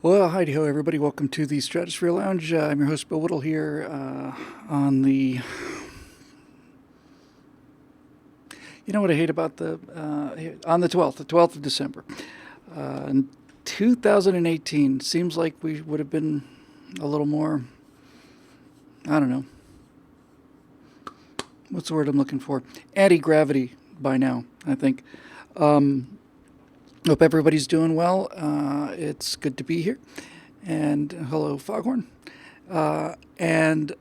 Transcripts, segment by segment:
Well, heidi ho, everybody. Welcome to the Stratosphere Lounge. I'm your host, Bill Whittle, here on the. You know what I hate about on the 12th of December, in 2018. Seems like we would have been a little more. I don't know. What's the word I'm looking for? Anti-gravity by now, I think. Um, Hope everybody's doing well. It's good to be here. And hello, Foghorn. And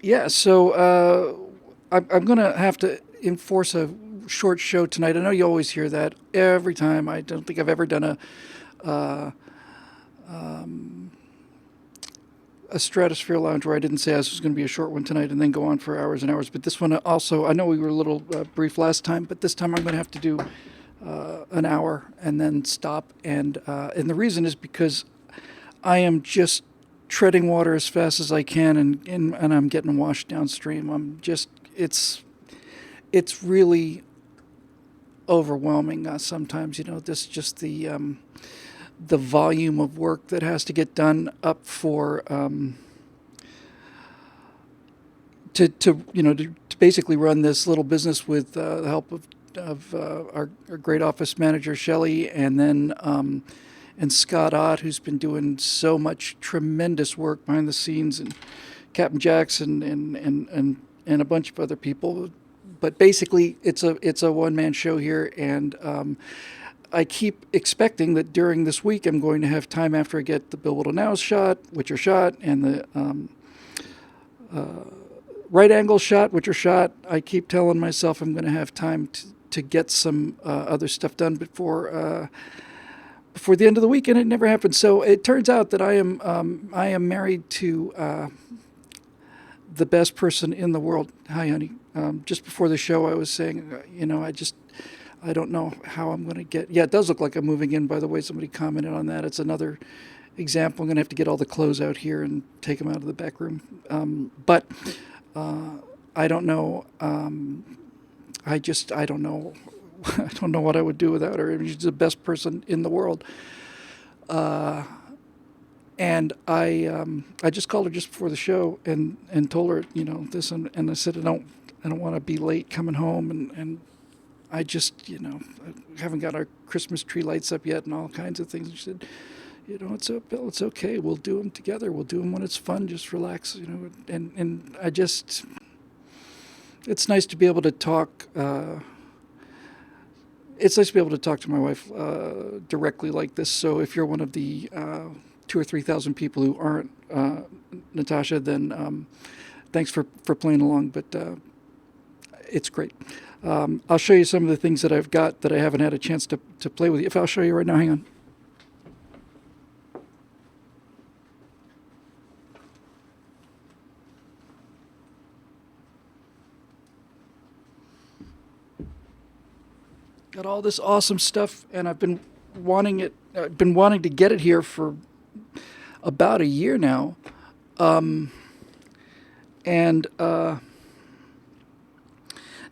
Yeah, so I'm going to have to enforce a short show tonight. I know you always hear that every time. I don't think I've ever done uh, a Stratosphere Lounge where I didn't say this was going to be a short one tonight and then go on for hours and hours. But this one also, I know we were a little brief last time, but this time I'm going to have to do an hour and then stop. And the reason is because I am just treading water as fast as I can, and I'm getting washed downstream. It's really overwhelming sometimes. This just the volume of work that has to get done up for to basically run this little business with the help of our great office manager Shelley, and then and Scott Ott, who's been doing so much tremendous work behind the scenes, and Captain Jackson and a bunch of other people. But basically, it's a one man show here, and I keep expecting that during this week I'm going to have time after I get the Bill Whittle Now shot, which are shot, and the right angle shot, which are shot. I keep telling myself I'm going to have time to get some other stuff done before the end of the week, and it never happened. So it turns out that I am married to the best person in the world. Hi, honey. Just before the show, I was saying, I don't know how I'm going to get. Yeah, it does look like I'm moving in. By the way, somebody commented on that. It's another example. I'm going to have to get all the clothes out here and take them out of the back room. But I don't know. I don't know. I don't know what I would do without her. I mean, she's the best person in the world. And I just called her just before the show and told her, this, and I said, I don't want to be late coming home, and I just, I haven't got our Christmas tree lights up yet and all kinds of things. And she said, Bill, it's okay. We'll do them together. We'll do them when it's fun. Just relax, and I just, it's nice to be able to talk. It's nice to be able to talk to my wife directly like this. So if you're one of the 2,000 or 3,000 people who aren't Natasha, then thanks for playing along. But it's great. I'll show you some of the things that I've got that I haven't had a chance to play with you. If I'll show you right now, hang on. Got all this awesome stuff, and I've been wanting to get it here for about a year now, and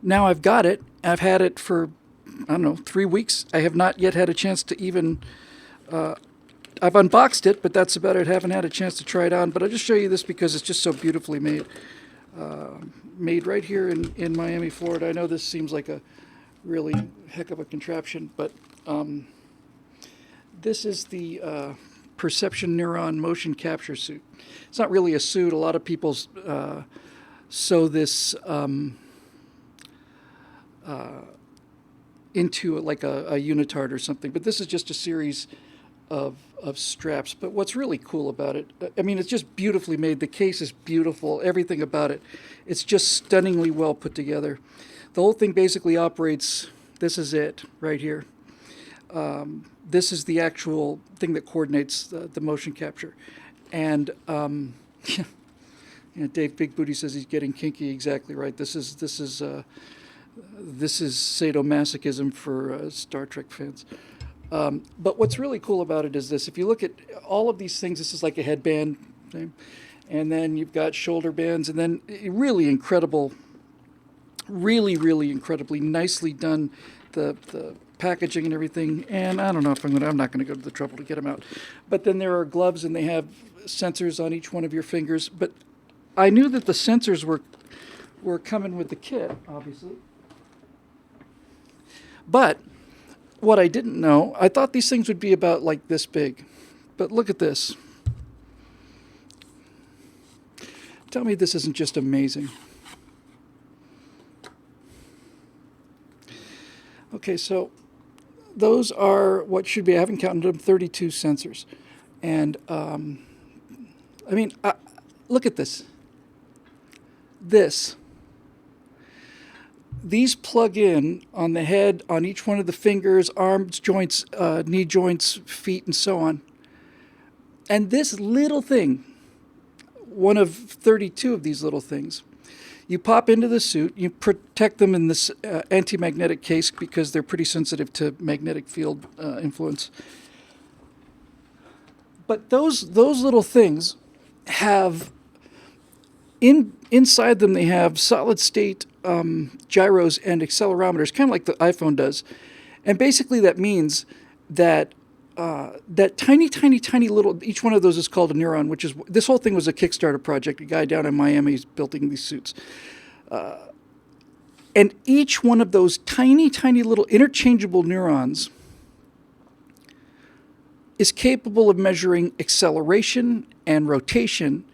now I've got it. I've had it for, I don't know, 3 weeks. I have not yet had a chance to even. I've unboxed it, but that's about it. Haven't had a chance to try it on. But I'll just show you this because it's just so beautifully made. Made right here in Miami, Florida. I know this seems like a really heck of a contraption, but this is the Perception Neuron motion capture suit. It's not really a suit. A lot of people sew this into like a unitard or something, but this is just a series of straps. But what's really cool about it, I mean, it's just beautifully made. The case is beautiful. Everything about it. It's just stunningly well put together. The whole thing basically operates, this is it right here. This is the actual thing that coordinates the motion capture. And Dave Big Booty says he's getting kinky. Exactly right. This is sadomasochism for Star Trek fans. But what's really cool about it is this. If you look at all of these things, this is like a headband thing. And then you've got shoulder bands, and then really incredible, really incredibly nicely done, the packaging and everything. And I don't know if I'm not going to go to the trouble to get them out. But then there are gloves, and they have sensors on each one of your fingers. But I knew that the sensors were coming with the kit, obviously. But what I didn't know, I thought these things would be about like this big. But look at this. Tell me this isn't just amazing. Okay, so those are what should be, I haven't counted them, 32 sensors. And, look at this. These plug in on the head, on each one of the fingers, arms, joints, knee joints, feet, and so on. And this little thing, one of 32 of these little things, you pop into the suit, you protect them in this anti-magnetic case because they're pretty sensitive to magnetic field influence. But those little things have, inside them they have solid state gyros and accelerometers, kind of like the iPhone does. And basically that means that that tiny little, each one of those is called a Neuron, which is, this whole thing was a Kickstarter project. A guy down in Miami is building these suits. And each one of those tiny little interchangeable neurons is capable of measuring acceleration and rotation.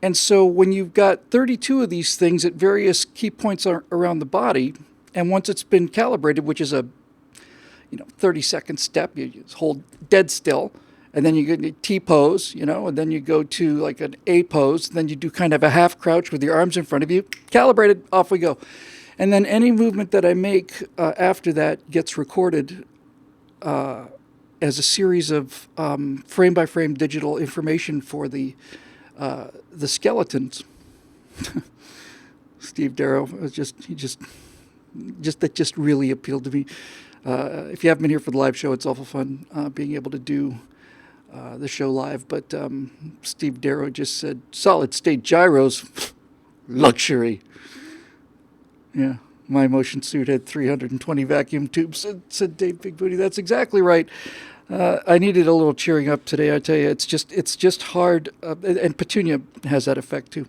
And so when you've got 32 of these things at various key points around the body, and once it's been calibrated, which is a 30-second step, you just hold dead still, and then you get a T pose, and then you go to like an A pose, and then you do kind of a half crouch with your arms in front of you, calibrated, off we go. And then any movement that I make after that gets recorded as a series of frame-by-frame digital information for the skeletons. Steve Darrow that just really appealed to me. If you haven't been here for the live show, it's awful fun being able to do the show live. But Steve Darrow just said, solid state gyros, luxury. Yeah, my motion suit had 320 vacuum tubes, said Dave Big Booty. That's exactly right. I needed a little cheering up today. I tell you, it's just hard. And Petunia has that effect too.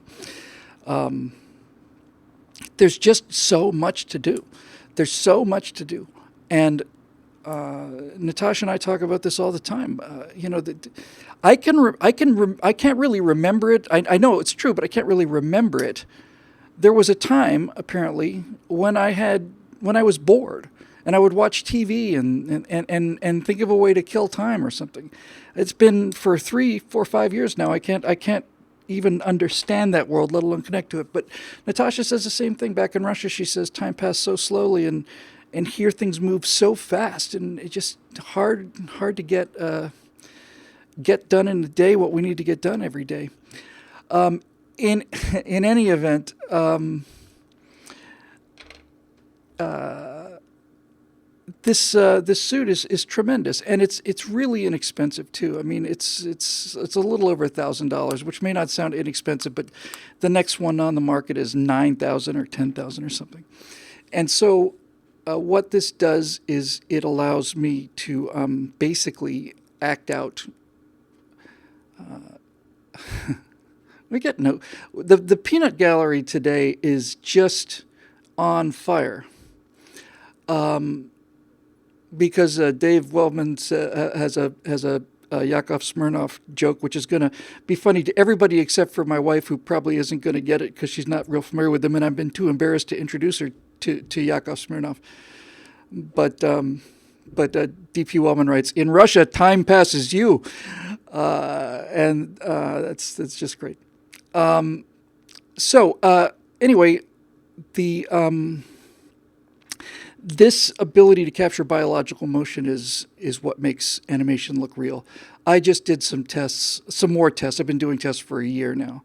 There's just so much to do. And Natasha and I talk about this all the time. I can't really remember it. I know it's true, but I can't really remember it. There was a time, apparently, when I was bored, and I would watch TV and think of a way to kill time or something. It's been for 3, 4, 5 years now. I can't even understand that world, let alone connect to it. But Natasha says the same thing back in Russia. She says time passed so slowly, and here things move so fast, and it's just hard to get done in a day what we need to get done every day. In any event, this suit is tremendous, and it's really inexpensive too. I mean, it's a little over $1,000, which may not sound inexpensive, but the next one on the market is $9,000 or $10,000 or something. And so, what this does is it allows me to basically act out. The peanut gallery today is just on fire. Because Dave Wellman has a Yakov Smirnoff joke, which is going to be funny to everybody except for my wife, who probably isn't going to get it because she's not real familiar with him, and I've been too embarrassed to introduce her to Yakov Smirnoff. But D.P. Wellman writes, "In Russia, time passes you," and that's just great. Anyway, this ability to capture biological motion is what makes animation look real. I just did some more tests. I've been doing tests for a year now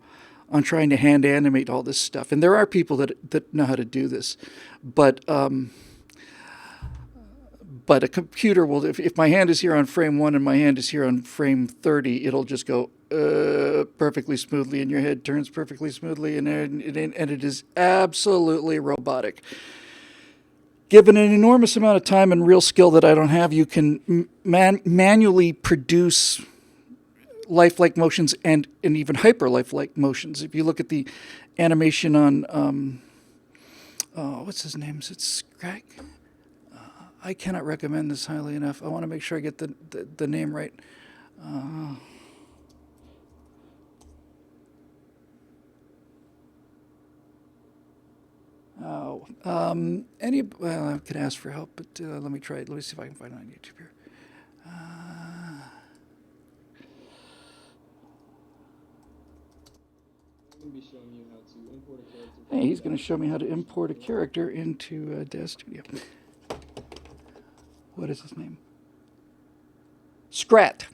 on trying to hand animate all this stuff. And there are people that know how to do this. But a computer will, if my hand is here on frame 1 and my hand is here on frame 30, it'll just go perfectly smoothly, and your head turns perfectly smoothly, and it is absolutely robotic. given an enormous amount of time and real skill that I don't have, you can manually produce lifelike motions and even hyper lifelike motions. If you look at the animation on, what's his name? Is it Scrag? I cannot recommend this highly enough. I want to make sure I get the name right. Well, I could ask for help, but let me try it. Let me see if I can find it on YouTube here. Hey, he's going to show me how to import a character into Daz Studio. What is his name? Scrat.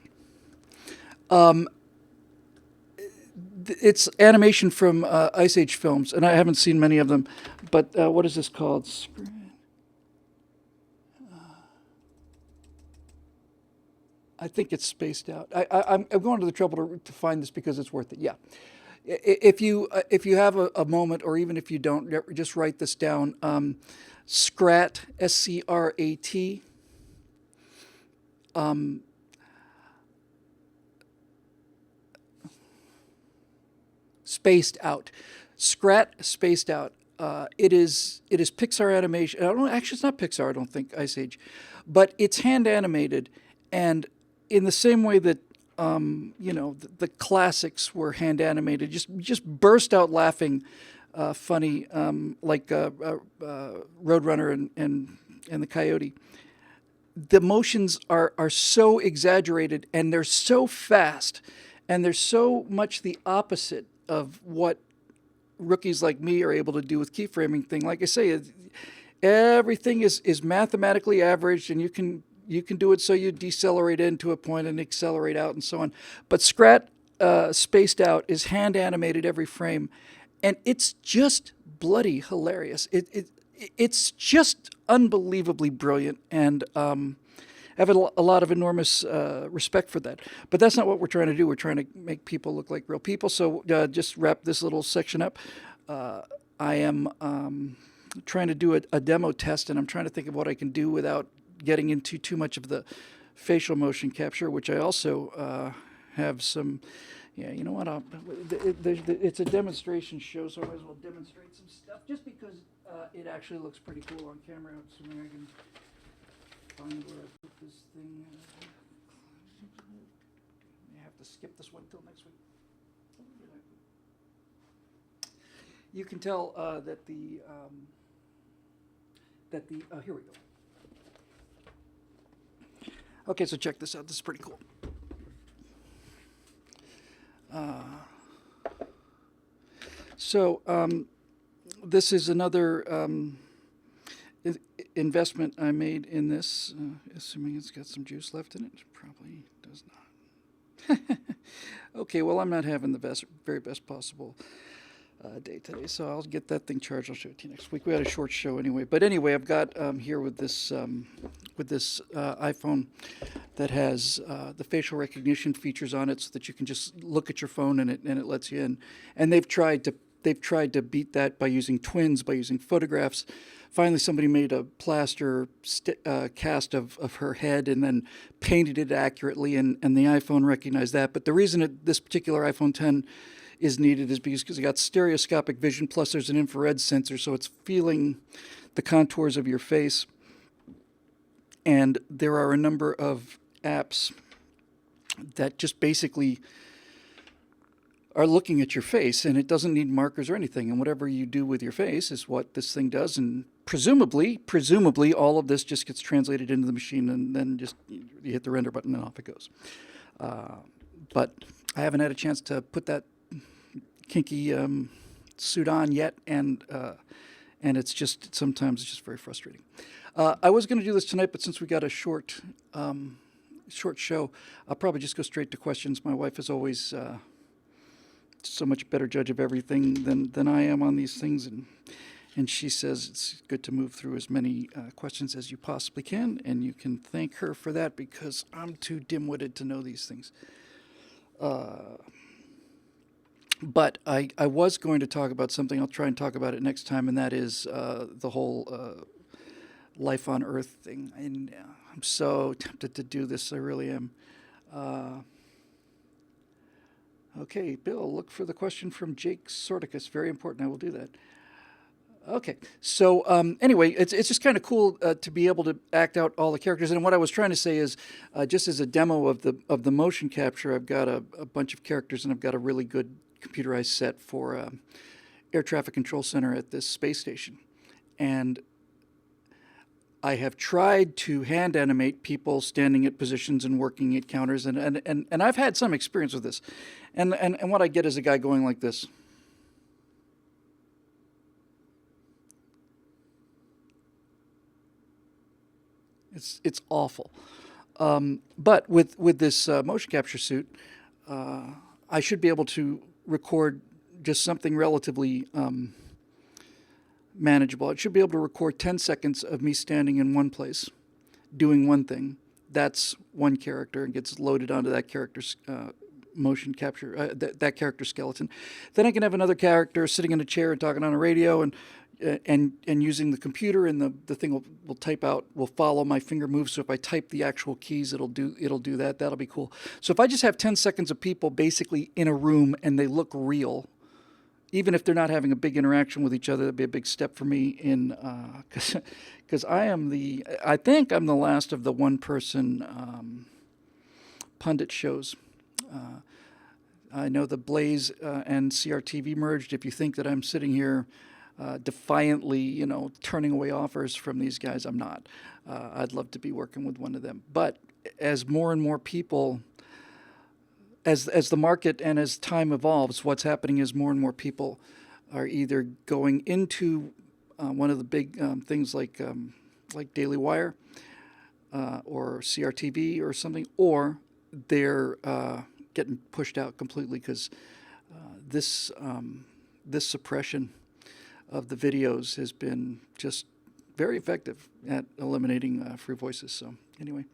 It's animation from Ice Age films, and I haven't seen many of them. But what is this called? I think it's spaced out. I'm going to the trouble to find this because it's worth it. Yeah. If you have a moment, or even if you don't, just write this down. Scrat, SCRAT. Spaced out. Scrat spaced out. It is Pixar animation. I don't know, actually, it's not Pixar. I don't think Ice Age, but it's hand animated, and in the same way that the classics were hand animated, just burst out laughing, funny, like Roadrunner and the Coyote. The motions are so exaggerated, and they're so fast, and they're so much the opposite of what rookies like me are able to do with keyframing thing. Like I say, everything is mathematically averaged, and you can do it so you decelerate into a point and accelerate out and so on. But Scrat spaced out is hand animated every frame, and it's just bloody hilarious. It's just unbelievably brilliant, and I have a lot of enormous respect for that. But that's not what we're trying to do. We're trying to make people look like real people. So just wrap this little section up. I am trying to do a demo test, and I'm trying to think of what I can do without getting into too much of the facial motion capture, which I also have some. Yeah, you know what? It's a demonstration show, so I might as well demonstrate some stuff just because it actually looks pretty cool on camera. Assuming I can find where I put this thing. I have to skip this one till next week. You can tell that the here we go. Okay, so check this out. This is pretty cool. This is another investment I made in this, assuming it's got some juice left in it. Probably does not. Okay, well, I'm not having the very best possible day today, so I'll get that thing charged. I'll show it to you next week. We had a short show anyway. But anyway, I've got here with this iPhone that has the facial recognition features on it, so that you can just look at your phone and it lets you in. And they've tried to beat that by using twins, by using photographs. Finally, somebody made a plaster cast of her head and then painted it accurately, and the iPhone recognized that. But the reason this particular iPhone 10 is needed is because it got stereoscopic vision, plus there's an infrared sensor, so it's feeling the contours of your face. And there are a number of apps that just basically are looking at your face, and it doesn't need markers or anything. And whatever you do with your face is what this thing does. And presumably, all of this just gets translated into the machine, and then just you hit the render button and off it goes. But I haven't had a chance to put that kinky suit on yet, and it's just sometimes it's just very frustrating. I was going to do this tonight, but since we got a short show, I'll probably just go straight to questions. My wife is always so much better judge of everything than I am on these things, and she says it's good to move through as many questions as you possibly can, and you can thank her for that because I'm too dim-witted to know these things. But I was going to talk about something. I'll try and talk about it next time, and that is the whole life on Earth thing. And I'm so tempted to do this. I really am. Uh, okay, Bill, look for the question from Jake Sorticus. Very important. I will do that. Okay, so anyway, it's just kind of cool to be able to act out all the characters. And what I was trying to say is, just as a demo of the motion capture, I've got a bunch of characters, and I've got a really good computerized set for air traffic control center at this space station. And I have tried to hand animate people standing at positions and working at counters, and I've had some experience with this. And what I get is a guy going like this. It's awful. But with this motion capture suit, I should be able to record just something relatively manageable. I should be able to record 10 seconds of me standing in one place, doing one thing. That's one character and gets loaded onto that character's motion capture, that character skeleton. Then I can have another character sitting in a chair and talking on a radio and using the computer, and the thing will type out, will follow my finger moves. So if I type the actual keys, it'll do that. That'll be cool. So if I just have 10 seconds of people basically in a room and they look real, even if they're not having a big interaction with each other, that'd be a big step for me in because I think I'm the last of the one person pundit shows. I know the Blaze and CRTV merged. If you think that I'm sitting here defiantly, turning away offers from these guys, I'm not. I'd love to be working with one of them. But as more and more people, as the market and as time evolves, what's happening is more and more people are either going into one of the big things like Daily Wire or CRTV or something, or they're getting pushed out completely because this suppression of the videos has been just very effective at eliminating free voices. So anyway,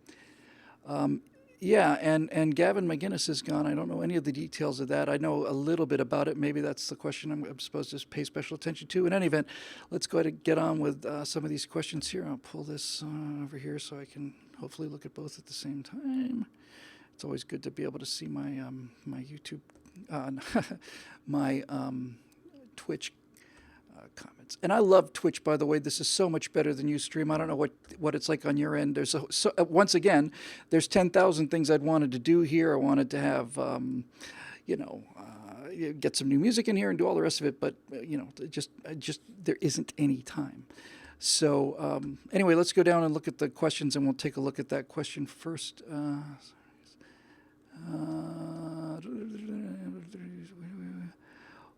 yeah, and Gavin McGinnis is gone. I don't know any of the details of that. I know a little bit about it. Maybe that's the question I'm supposed to pay special attention to. In any event, let's go ahead and get on with some of these questions here. I'll pull this over here so I can hopefully look at both at the same time. It's always good to be able to see my my YouTube, my Twitch comments. And I love Twitch, by the way. This is so much better than Ustream. I don't know what it's like on your end. There's once again, there's 10,000 things I'd wanted to do here. I wanted to have, get some new music in here and do all the rest of it. But just there isn't any time. So anyway, let's go down and look at the questions, and we'll take a look at that question first.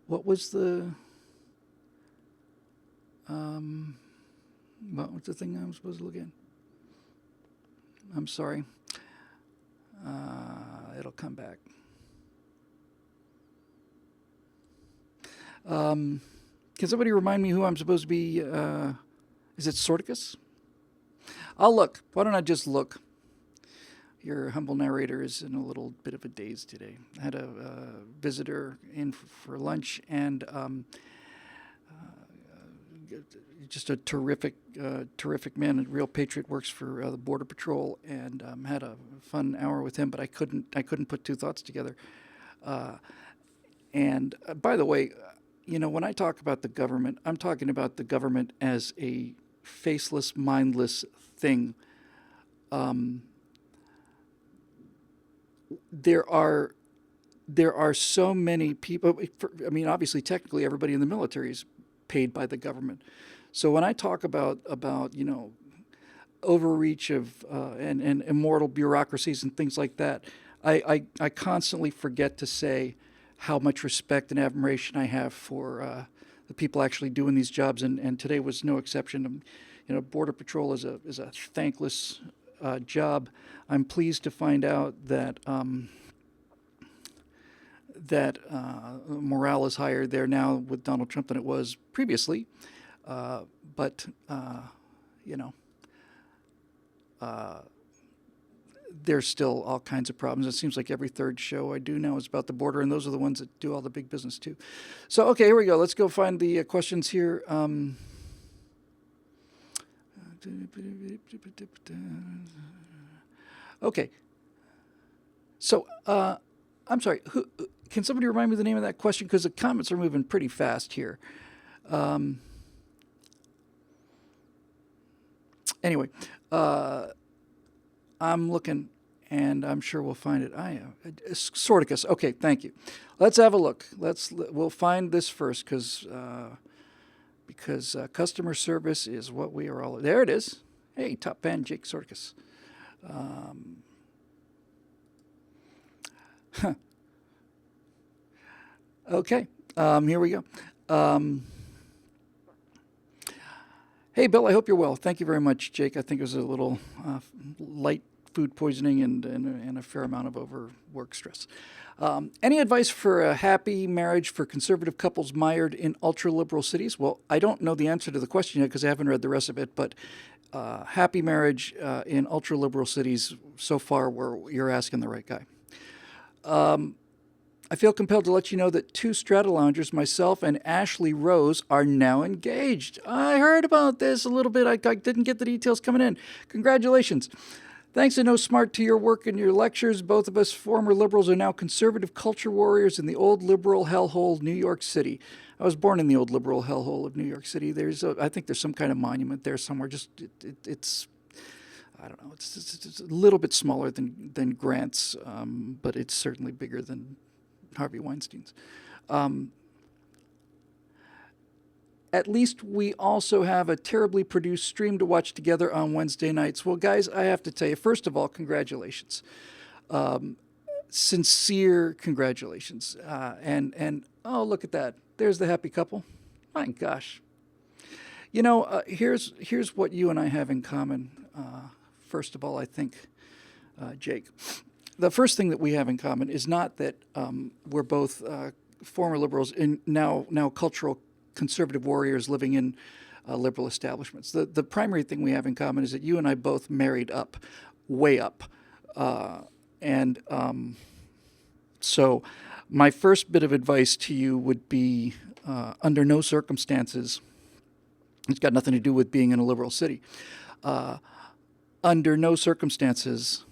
What was the what was the thing I'm supposed to look at? I'm sorry. It'll come back. Can somebody remind me who I'm supposed to be? Is it Sorticus? I'll look. Why don't I just look? Your humble narrator is in a little bit of a daze today. I had a visitor in for lunch, and just a terrific man, a real patriot, works for the Border Patrol, and had a fun hour with him. But I couldn't put two thoughts together. And by the way, when I talk about the government, I'm talking about the government as a faceless, mindless thing. There are so many people. Obviously, technically, everybody in the military is paid by the government. So when I talk about overreach of and immortal bureaucracies and things like that, I constantly forget to say how much respect and admiration I have for the people actually doing these jobs, and today was no exception. Border Patrol is a thankless job. I'm pleased to find out that morale is higher there now with Donald Trump than it was previously. But there's still all kinds of problems. It seems like every third show I do now is about the border, and those are the ones that do all the big business too. So, okay, here we go. Let's go find the questions here. Okay. So, I'm sorry. Can somebody remind me the name of that question? Because the comments are moving pretty fast here. Anyway, I'm looking, and I'm sure we'll find it. I am Sorticus. Okay, thank you. Let's have a look. We'll find this first because customer service is what we are all. There it is. Hey, top fan Jake Sorticus. Okay, here we go. Hey, Bill, I hope you're well. Thank you very much, Jake. I think it was a little light food poisoning and a fair amount of overwork stress. Any advice for a happy marriage for conservative couples mired in ultra-liberal cities? Well, I don't know the answer to the question yet because I haven't read the rest of it, but happy marriage in ultra-liberal cities, so far you're asking the right guy. I feel compelled to let you know that 2 Strata loungers, myself and Ashley Rose, are now engaged. I heard about this a little bit. I didn't get the details coming in. Congratulations. Thanks to No Smart to your work and your lectures, both of us former liberals are now conservative culture warriors in the old liberal hellhole, New York City. I was born in the old liberal hellhole of New York City. I think there's some kind of monument there somewhere. It's I don't know. It's a little bit smaller than Grant's, but it's certainly bigger than Harvey Weinstein's. At least we also have a terribly produced stream to watch together on Wednesday nights. Well, guys, I have to tell you, first of all, congratulations. Sincere congratulations. And oh, look at that. There's the happy couple. My gosh. You know, here's what you and I have in common. First of all, I think, Jake. The first thing that we have in common is not that we're both former liberals and now cultural conservative warriors living in liberal establishments. The primary thing we have in common is that you and I both married up, way up. So my first bit of advice to you would be under no circumstances, it's got nothing to do with being in a liberal city, under no circumstances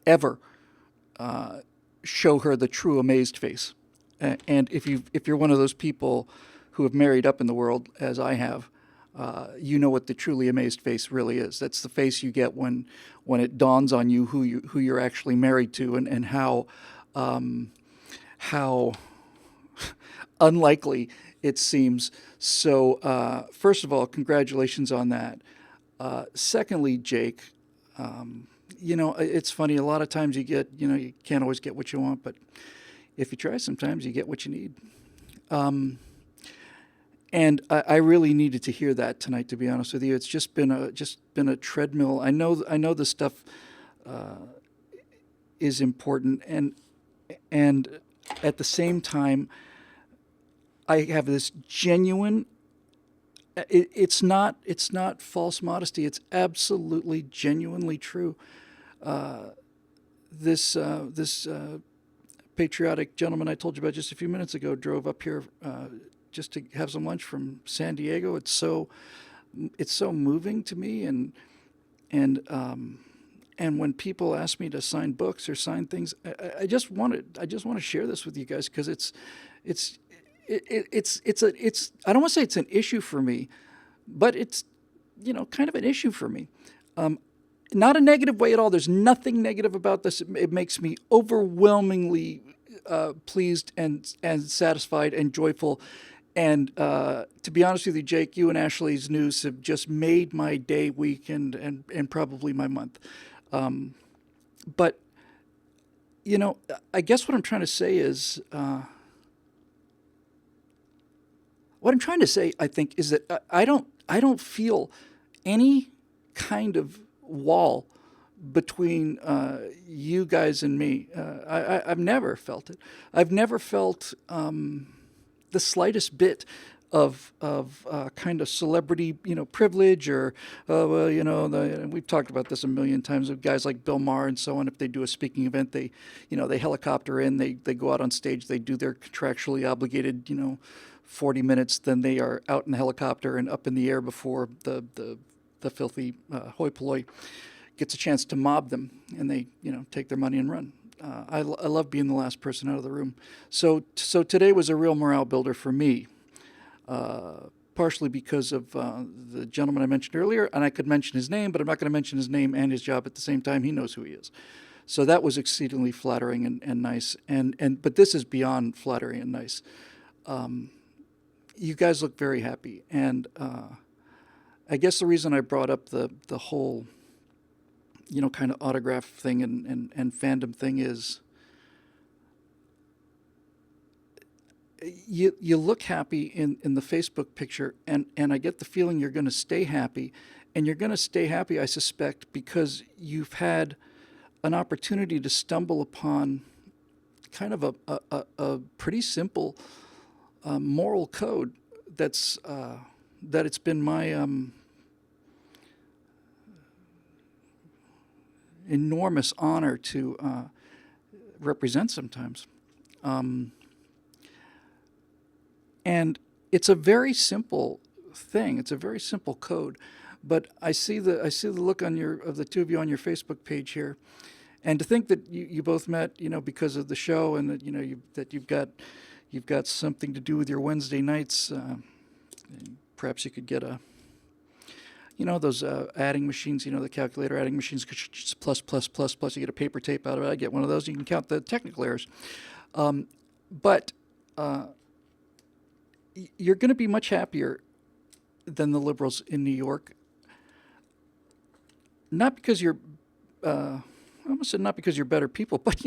ever show her the true amazed face. And if you're one of those people who have married up in the world, as I have, you know what the truly amazed face really is. That's the face you get when it dawns on you who you're actually married to, and how unlikely it seems. So first of all, congratulations on that. Secondly, Jake, it's funny. A lot of times you can't always get what you want, but if you try, sometimes you get what you need. And I really needed to hear that tonight, to be honest with you. It's just been a treadmill. I know the stuff is important, and at the same time, I have this genuine. It's not false modesty. It's absolutely genuinely true. This patriotic gentleman I told you about just a few minutes ago drove up here just to have some lunch from San Diego. It's so moving to me, and when people ask me to sign books or sign things, I just want to share this with you guys because it's I don't want to say it's an issue for me, but it's kind of an issue for me. Not a negative way at all. There's nothing negative about this. It makes me overwhelmingly pleased and satisfied and joyful. And to be honest with you, Jake, you and Ashley's news have just made my day, week, and probably my month. But I guess what I'm trying to say is. What I'm trying to say, I think, is that I don't feel any kind of wall between you guys and me. I've never felt it. I've never felt the slightest bit of kind of celebrity, privilege, or we've talked about this a million times with guys like Bill Maher and so on. If they do a speaking event, they helicopter in, they go out on stage, they do their contractually obligated, 40 minutes, then they are out in the helicopter and up in the air before the the filthy hoi polloi gets a chance to mob them, and they take their money and run. I love being the last person out of the room. So today was a real morale builder for me, partially because of the gentleman I mentioned earlier, and I could mention his name, but I'm not going to mention his name and his job at the same time. He knows who he is. So that was exceedingly flattering and nice. But this is beyond flattering and nice. You guys look very happy, and I guess the reason I brought up the whole kind of autograph thing and fandom thing is you look happy in the Facebook picture, and I get the feeling you're going to stay happy, and you're going to stay happy, I suspect, because you've had an opportunity to stumble upon kind of a pretty simple moral code that it's been my enormous honor to represent sometimes. And it's a very simple thing. It's a very simple code, but I see the look of the two of you on your Facebook page here, and to think that you both met because of the show, and that you've got something to do with your Wednesday nights. Perhaps you could get those adding machines, the calculator adding machines, plus, you get a paper tape out of it. I get one of those. You can count the technical errors. But you're going to be much happier than the liberals in New York. Not because you're, I almost said not because you're better people, but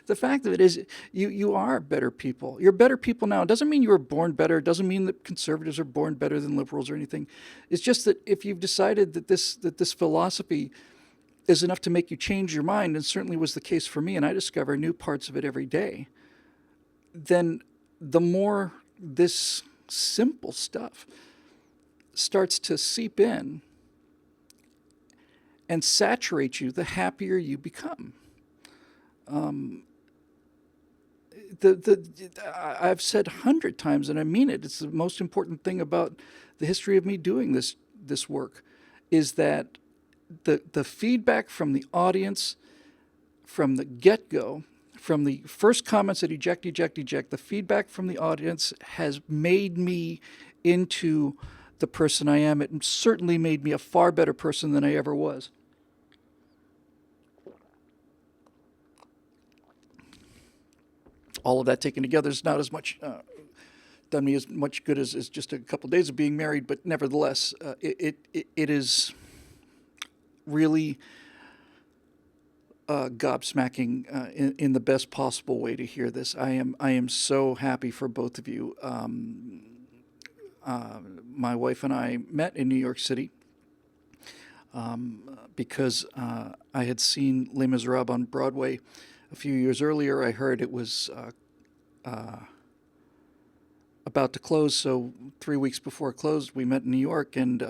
the fact of it is you are better people. You're better people now. It doesn't mean you were born better. It doesn't mean that conservatives are born better than liberals or anything. It's just that if you've decided that this philosophy is enough to make you change your mind, and certainly was the case for me, and I discover new parts of it every day, then the more this simple stuff starts to seep in and saturate you, the happier you become. I've said 100 times, and I mean it, it's the most important thing about the history of me doing this work, is that the feedback from the audience from the get-go, from the first comments that eject, the feedback from the audience has made me into the person I am. It certainly made me a far better person than I ever was. All of that taken together is not as much done me as much good as just a couple of days of being married, but nevertheless, it is really gobsmacking in the best possible way to hear this. I am so happy for both of you. My wife and I met in New York City because I had seen Les Miserables on Broadway a few years earlier. I heard it was about to close, so 3 weeks before it closed, we met in New York, and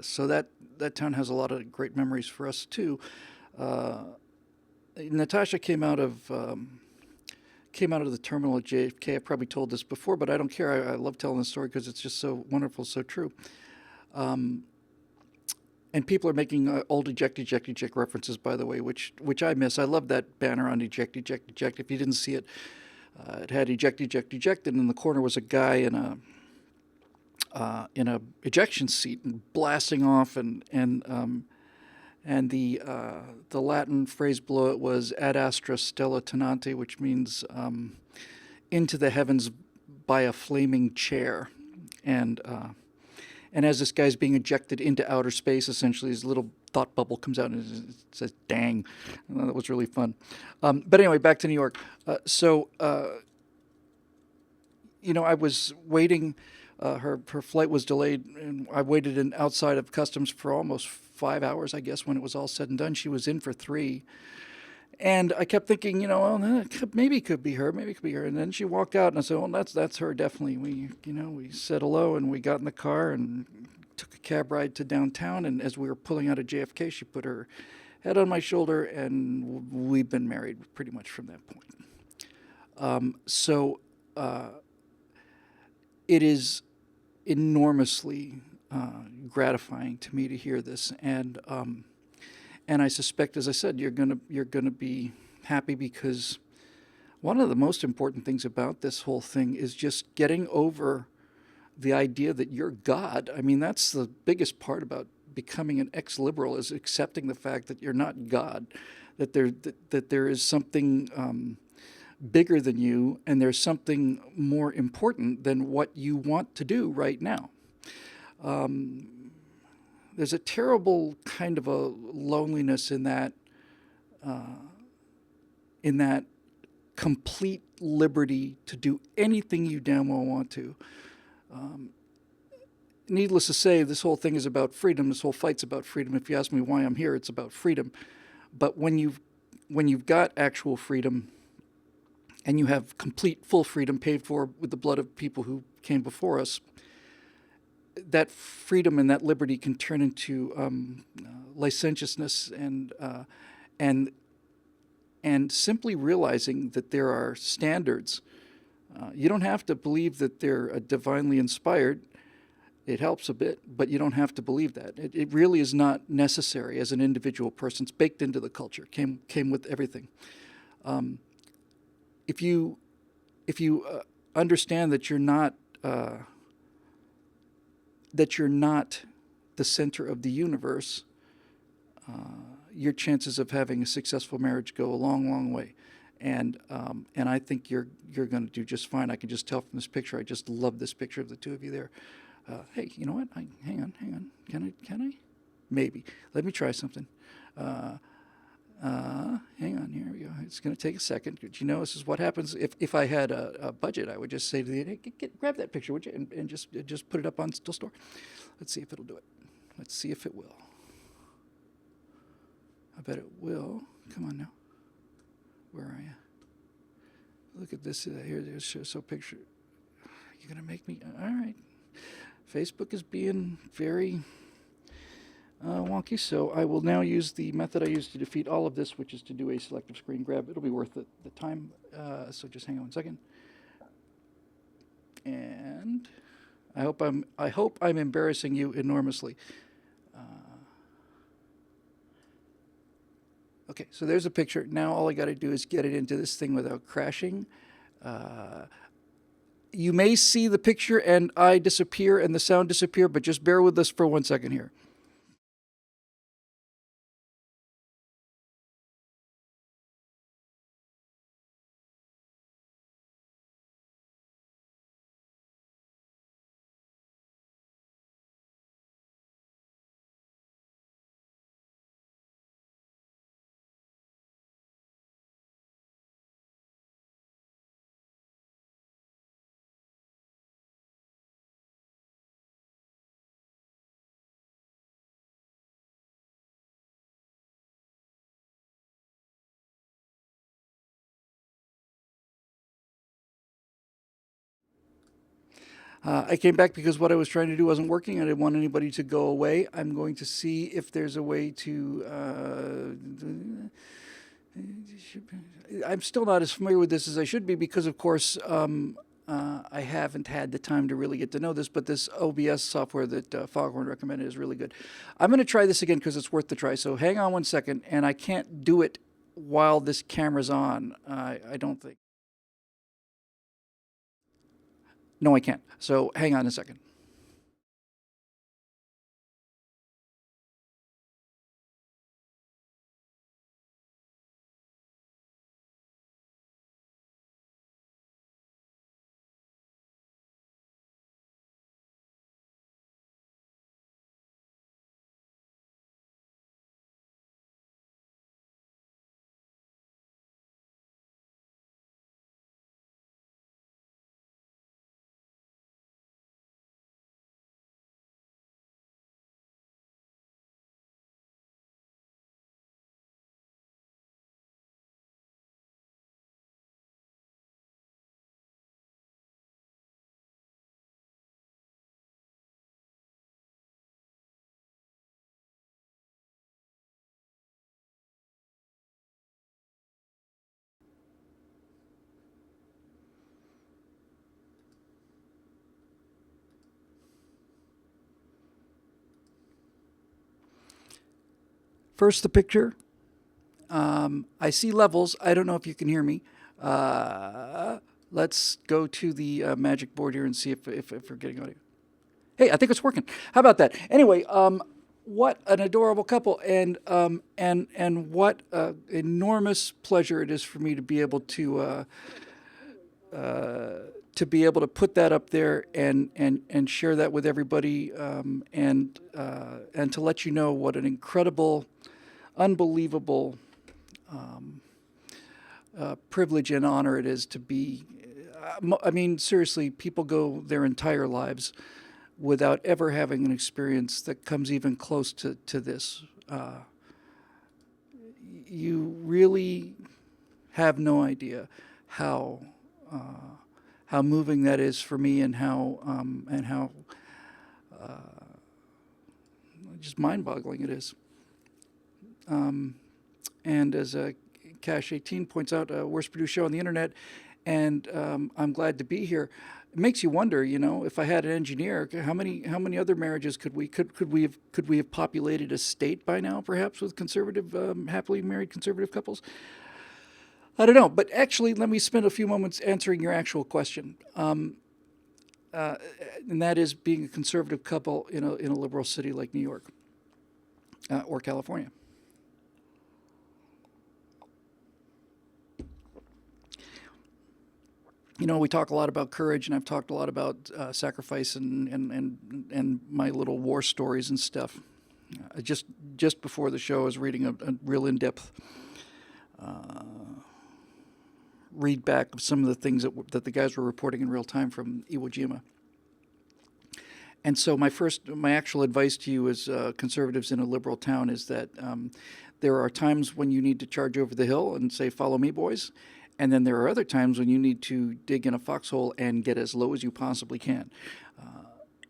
so that town has a lot of great memories for us too. Natasha came out of the terminal at JFK. I probably told this before, but I don't care. I love telling the story because it's just so wonderful, so true. And people are making old eject references, by the way, which I miss. I love that banner on eject. If you didn't see it, it had eject, and in the corner was a guy in a ejection seat and blasting off, and the Latin phrase below it was ad astra stella tenante, which means into the heavens by a flaming chair, and as this guy's being ejected into outer space, essentially his little thought bubble comes out and it says "dang." That was really fun. But anyway, back to New York. I was waiting. Her flight was delayed, and I waited outside of customs for almost 5 hours, I guess, when it was all said and done. She was in for 3. And I kept thinking, maybe it could be her, And then she walked out, and I said, well, that's her, definitely. We said hello, and we got in the car and took a cab ride to downtown. And as we were pulling out of JFK, she put her head on my shoulder, and we've been married pretty much from that point. It is enormously gratifying to me to hear this, and I suspect, as I said, you're gonna be happy because one of the most important things about this whole thing is just getting over the idea that you're God. I mean, that's the biggest part about becoming an ex-liberal is accepting the fact that you're not God, that there is something bigger than you, and there's something more important than what you want to do right now. There's a terrible kind of a loneliness in that complete liberty to do anything you damn well want to. Needless to say, this whole thing is about freedom. This whole fight's about freedom. If you ask me why I'm here, it's about freedom. But when you've got actual freedom and you have complete full freedom paid for with the blood of people who came before us, that freedom and that liberty can turn into licentiousness and and simply realizing that there are standards. You don't have to believe that they're divinely inspired. It helps a bit, but you don't have to believe that. It really is not necessary as an individual person. It's baked into the culture, came with everything. If you understand that you're not the center of the universe, your chances of having a successful marriage go a long, long way. And I think you're going to do just fine. I can just tell from this picture. I just love this picture of the two of you there. Hey, you know what? Hang on. Can I? Maybe. Let me try something. Hang on. Here we go. It's going to take a second. But you know, this is what happens if I had a budget. I would just say to the hey, grab that picture, would you, and just put it up on Still Store. Let's see if it'll do it. Let's see if it will. I bet it will. Come on now. Where are you? Look at this. Here, there's so picture. You're going to make me. All right. Facebook is being very wonky, so I will now use the method I used to defeat all of this, which is to do a selective screen grab. It'll be worth the time, so just hang on 1 second. And I hope I'm embarrassing you enormously. Okay, so there's a picture. Now all I got to do is get it into this thing without crashing. You may see the picture and I disappear and the sound disappear, but just bear with us for 1 second here. I came back because what I was trying to do wasn't working. I didn't want anybody to go away. I'm going to see if there's a way to. I'm still not as familiar with this as I should be because, of course, I haven't had the time to really get to know this. But this OBS software that Foghorn recommended is really good. I'm going to try this again because it's worth the try. So hang on 1 second, and I can't do it while this camera's on. I don't think. No, I can't. So hang on a second. First, the picture. I see levels. I don't know if you can hear me. Let's go to the magic board here and see if we're getting audio. Hey, I think it's working. How about that? Anyway, what an adorable couple, and what enormous pleasure it is for me to be able to put that up there and share that with everybody, and to let you know what an incredible, unbelievable privilege and honor it is to be. I mean, seriously, people go their entire lives without ever having an experience that comes even close to this. You really have no idea how moving that is for me, and how just mind-boggling it is. And as Cash 18 points out, worst produced show on the internet, and I'm glad to be here. It makes you wonder, if I had an engineer, how many other marriages could we have populated a state by now, perhaps, with conservative, happily married conservative couples? I don't know, but actually, let me spend a few moments answering your actual question, and that is being a conservative couple in a liberal city like New York or California. We talk a lot about courage, and I've talked a lot about sacrifice and my little war stories and stuff. Just before the show, I was reading a real in-depth read back of some of the things that the guys were reporting in real time from Iwo Jima. And so my actual advice to you as conservatives in a liberal town is that there are times when you need to charge over the hill and say, "Follow me, boys." And then there are other times when you need to dig in a foxhole and get as low as you possibly can.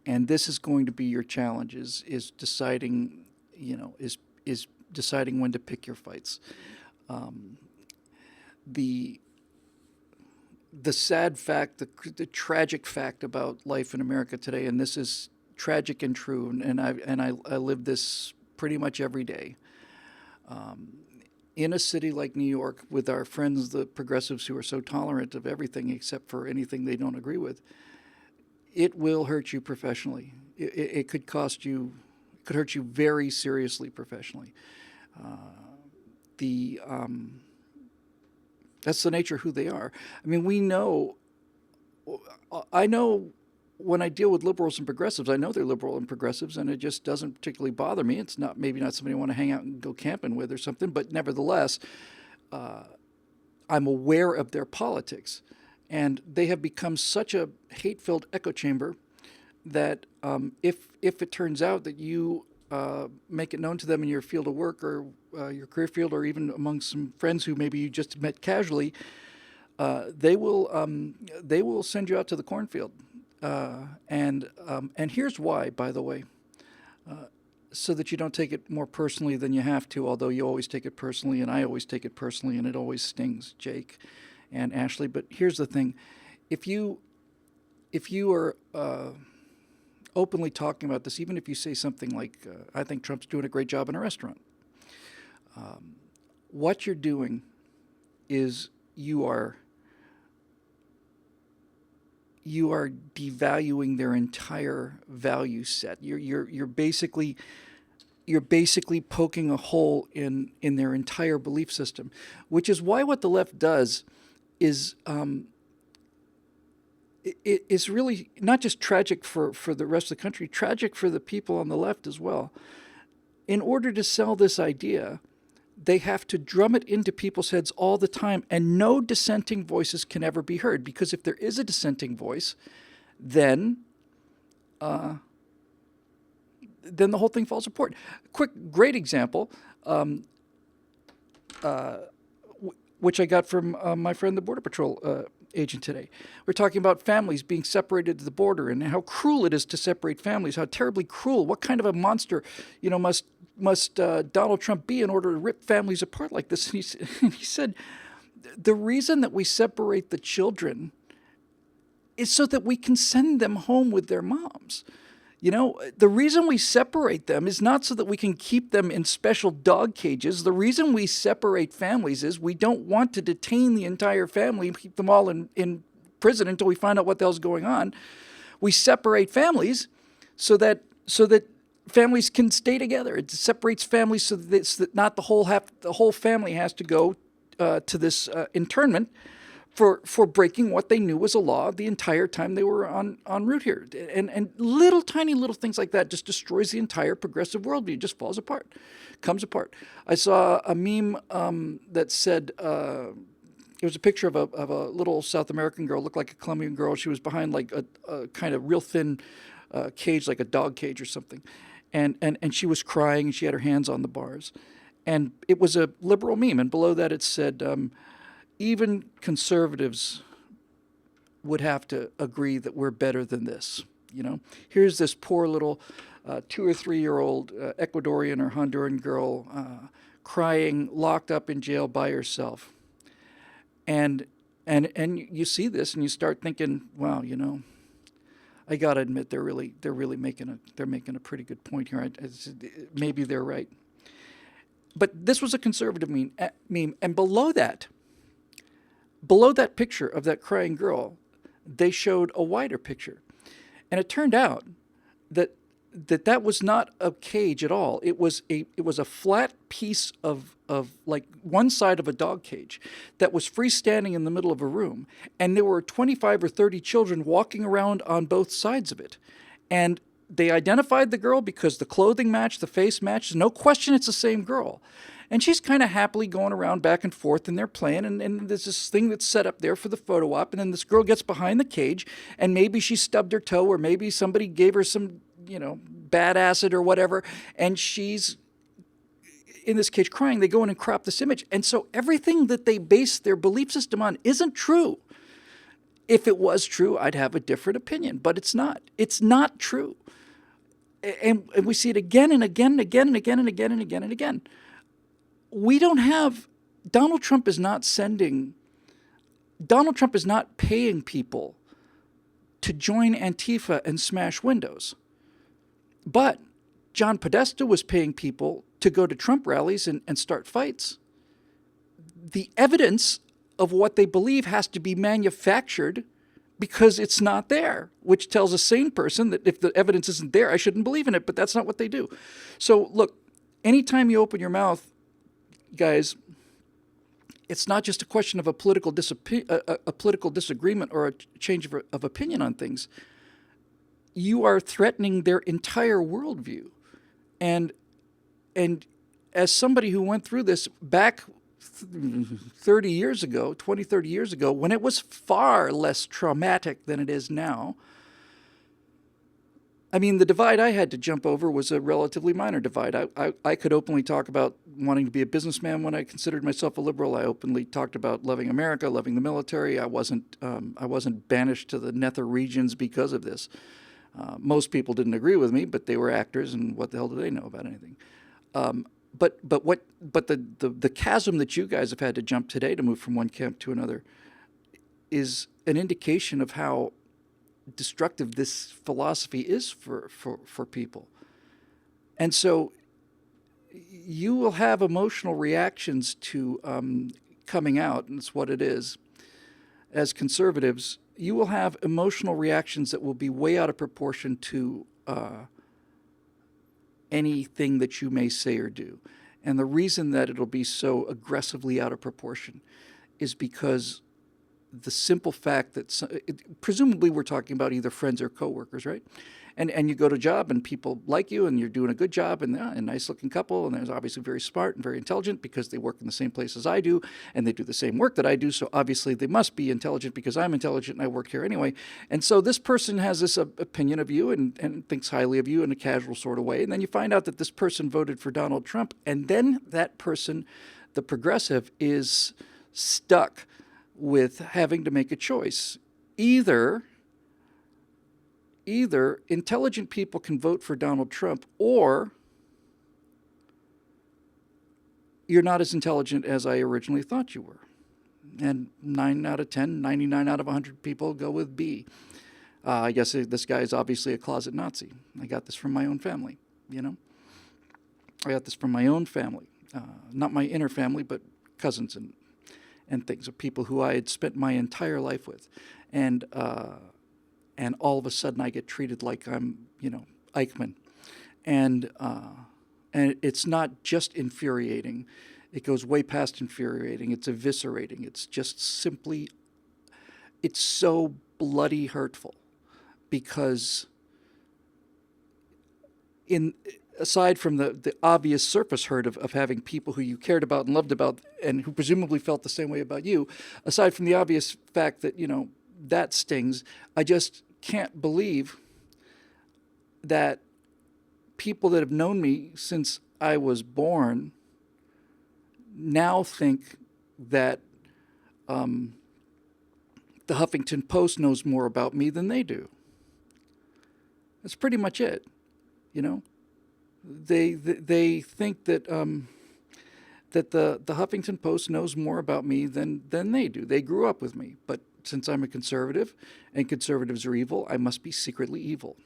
And this is going to be your challenge: is deciding, is deciding when to pick your fights. The sad fact, the tragic fact about life in America today, and this is tragic and true, and I live this pretty much every day. In a city like New York, with our friends, the progressives, who are so tolerant of everything except for anything they don't agree with, it will hurt you professionally. It could cost you, it could hurt you very seriously professionally. That's the nature of who they are. I mean, I know when I deal with liberals and progressives, I know they're liberal and progressives, and it just doesn't particularly bother me. It's maybe not somebody I want to hang out and go camping with or something, but nevertheless, I'm aware of their politics, and they have become such a hate-filled echo chamber that if it turns out that you make it known to them in your field of work, or your career field, or even among some friends who maybe you just met casually, they will send you out to the cornfield. And here's why, by the way, so that you don't take it more personally than you have to, although you always take it personally, and I always take it personally, and it always stings, Jake and Ashley. But here's the thing: if you are openly talking about this, even if you say something like, "I think Trump's doing a great job in a restaurant," what you're doing is you are devaluing their entire value set. You're basically poking a hole in their entire belief system, which is why what the left does is it's really not just tragic for the rest of the country, tragic for the people on the left as well. In order to sell this idea, they have to drum it into people's heads all the time, and no dissenting voices can ever be heard, because if there is a dissenting voice, then the whole thing falls apart. Great example, which I got from my friend, the Border Patrol agent today. We're talking about families being separated at the border, and how cruel it is to separate families, how terribly cruel. What kind of a monster, must Donald Trump be in order to rip families apart like this? And he said, the reason that we separate the children is so that we can send them home with their moms. The reason we separate them is not so that we can keep them in special dog cages. The reason we separate families is we don't want to detain the entire family and keep them all in prison until we find out what the hell's going on. We separate families so that families can stay together. It separates families so that not the whole family has to go to this internment for breaking what they knew was a law the entire time they were en route here. And little tiny little things like that just destroys the entire progressive worldview. It just falls apart, comes apart. I saw a meme that said, it was a picture of a little South American girl, looked like a Colombian girl. She was behind like a kind of real thin cage, like a dog cage or something. And she was crying, and she had her hands on the bars. And it was a liberal meme. And below that it said, even conservatives would have to agree that we're better than this. Here's this poor little 2 or 3 year old Ecuadorian or Honduran girl crying, locked up in jail by herself. And you see this and you start thinking, wow, I gotta admit they're really making a pretty good point here. Maybe they're right. But this was a conservative meme, and below that picture of that crying girl, they showed a wider picture, and it turned out that was not a cage at all. It was a flat piece of like one side of a dog cage that was freestanding in the middle of a room, and there were 25 or 30 children walking around on both sides of it, and they identified the girl because the clothing matched, the face matched. No question it's the same girl. And she's kind of happily going around back and forth, and they're playing, and there's this thing that's set up there for the photo op, and then this girl gets behind the cage, and maybe she stubbed her toe, or maybe somebody gave her some, bad acid or whatever, and she's in this cage crying. They go in and crop this image. And so everything that they base their belief system on isn't true. If it was true, I'd have a different opinion, but it's not. It's not true. And we see it again and again and again and again and again and again and again. Donald Trump is not paying people to join Antifa and smash windows. But John Podesta was paying people to go to Trump rallies and start fights. The evidence of what they believe has to be manufactured because it's not there, which tells a sane person that if the evidence isn't there, I shouldn't believe in it, but that's not what they do. So look, anytime you open your mouth, guys, it's not just a question of a political disagreement or a change of opinion on things. You are threatening their entire worldview. And as somebody who went through this back 30 years ago, when it was far less traumatic than it is now, I mean, the divide I had to jump over was a relatively minor divide. I could openly talk about wanting to be a businessman when I considered myself a liberal. I openly talked about loving America, loving the military. I wasn't banished to the nether regions because of this. Most people didn't agree with me, but they were actors, and what the hell do they know about anything? But the chasm that you guys have had to jump today to move from one camp to another is an indication of how destructive this philosophy is for people. And so you will have emotional reactions to coming out, and it's what it is. As conservatives, you will have emotional reactions that will be way out of proportion to anything that you may say or do. And the reason that it'll be so aggressively out of proportion is because the simple fact that presumably we're talking about either friends or coworkers, right? And you go to a job and people like you and you're doing a good job and a nice looking couple and they're obviously very smart and very intelligent because they work in the same place as I do and they do the same work that I do. So obviously they must be intelligent because I'm intelligent and I work here anyway. And so this person has this opinion of you and thinks highly of you in a casual sort of way. And then you find out that this person voted for Donald Trump. And then that person, the progressive, is stuck with having to make a choice. Either intelligent people can vote for Donald Trump, or you're not as intelligent as I originally thought you were. And 9 out of 10, 99 out of 100 people go with B. I guess this guy is obviously a closet Nazi. I got this from my own family, you know. I got this from my own family, not my inner family, but cousins and things of people who I had spent my entire life with, and all of a sudden I get treated like I'm, Eichmann, and it's not just infuriating; it goes way past infuriating. It's eviscerating. It's just simply, it's so bloody hurtful, because in aside from the obvious surface hurt of having people who you cared about and loved about and who presumably felt the same way about you, aside from the obvious fact that, that stings, I just can't believe that people that have known me since I was born now think that the Huffington Post knows more about me than they do. That's pretty much it, They think that that the Huffington Post knows more about me than they do. They grew up with me, but since I'm a conservative, and conservatives are evil, I must be secretly evil.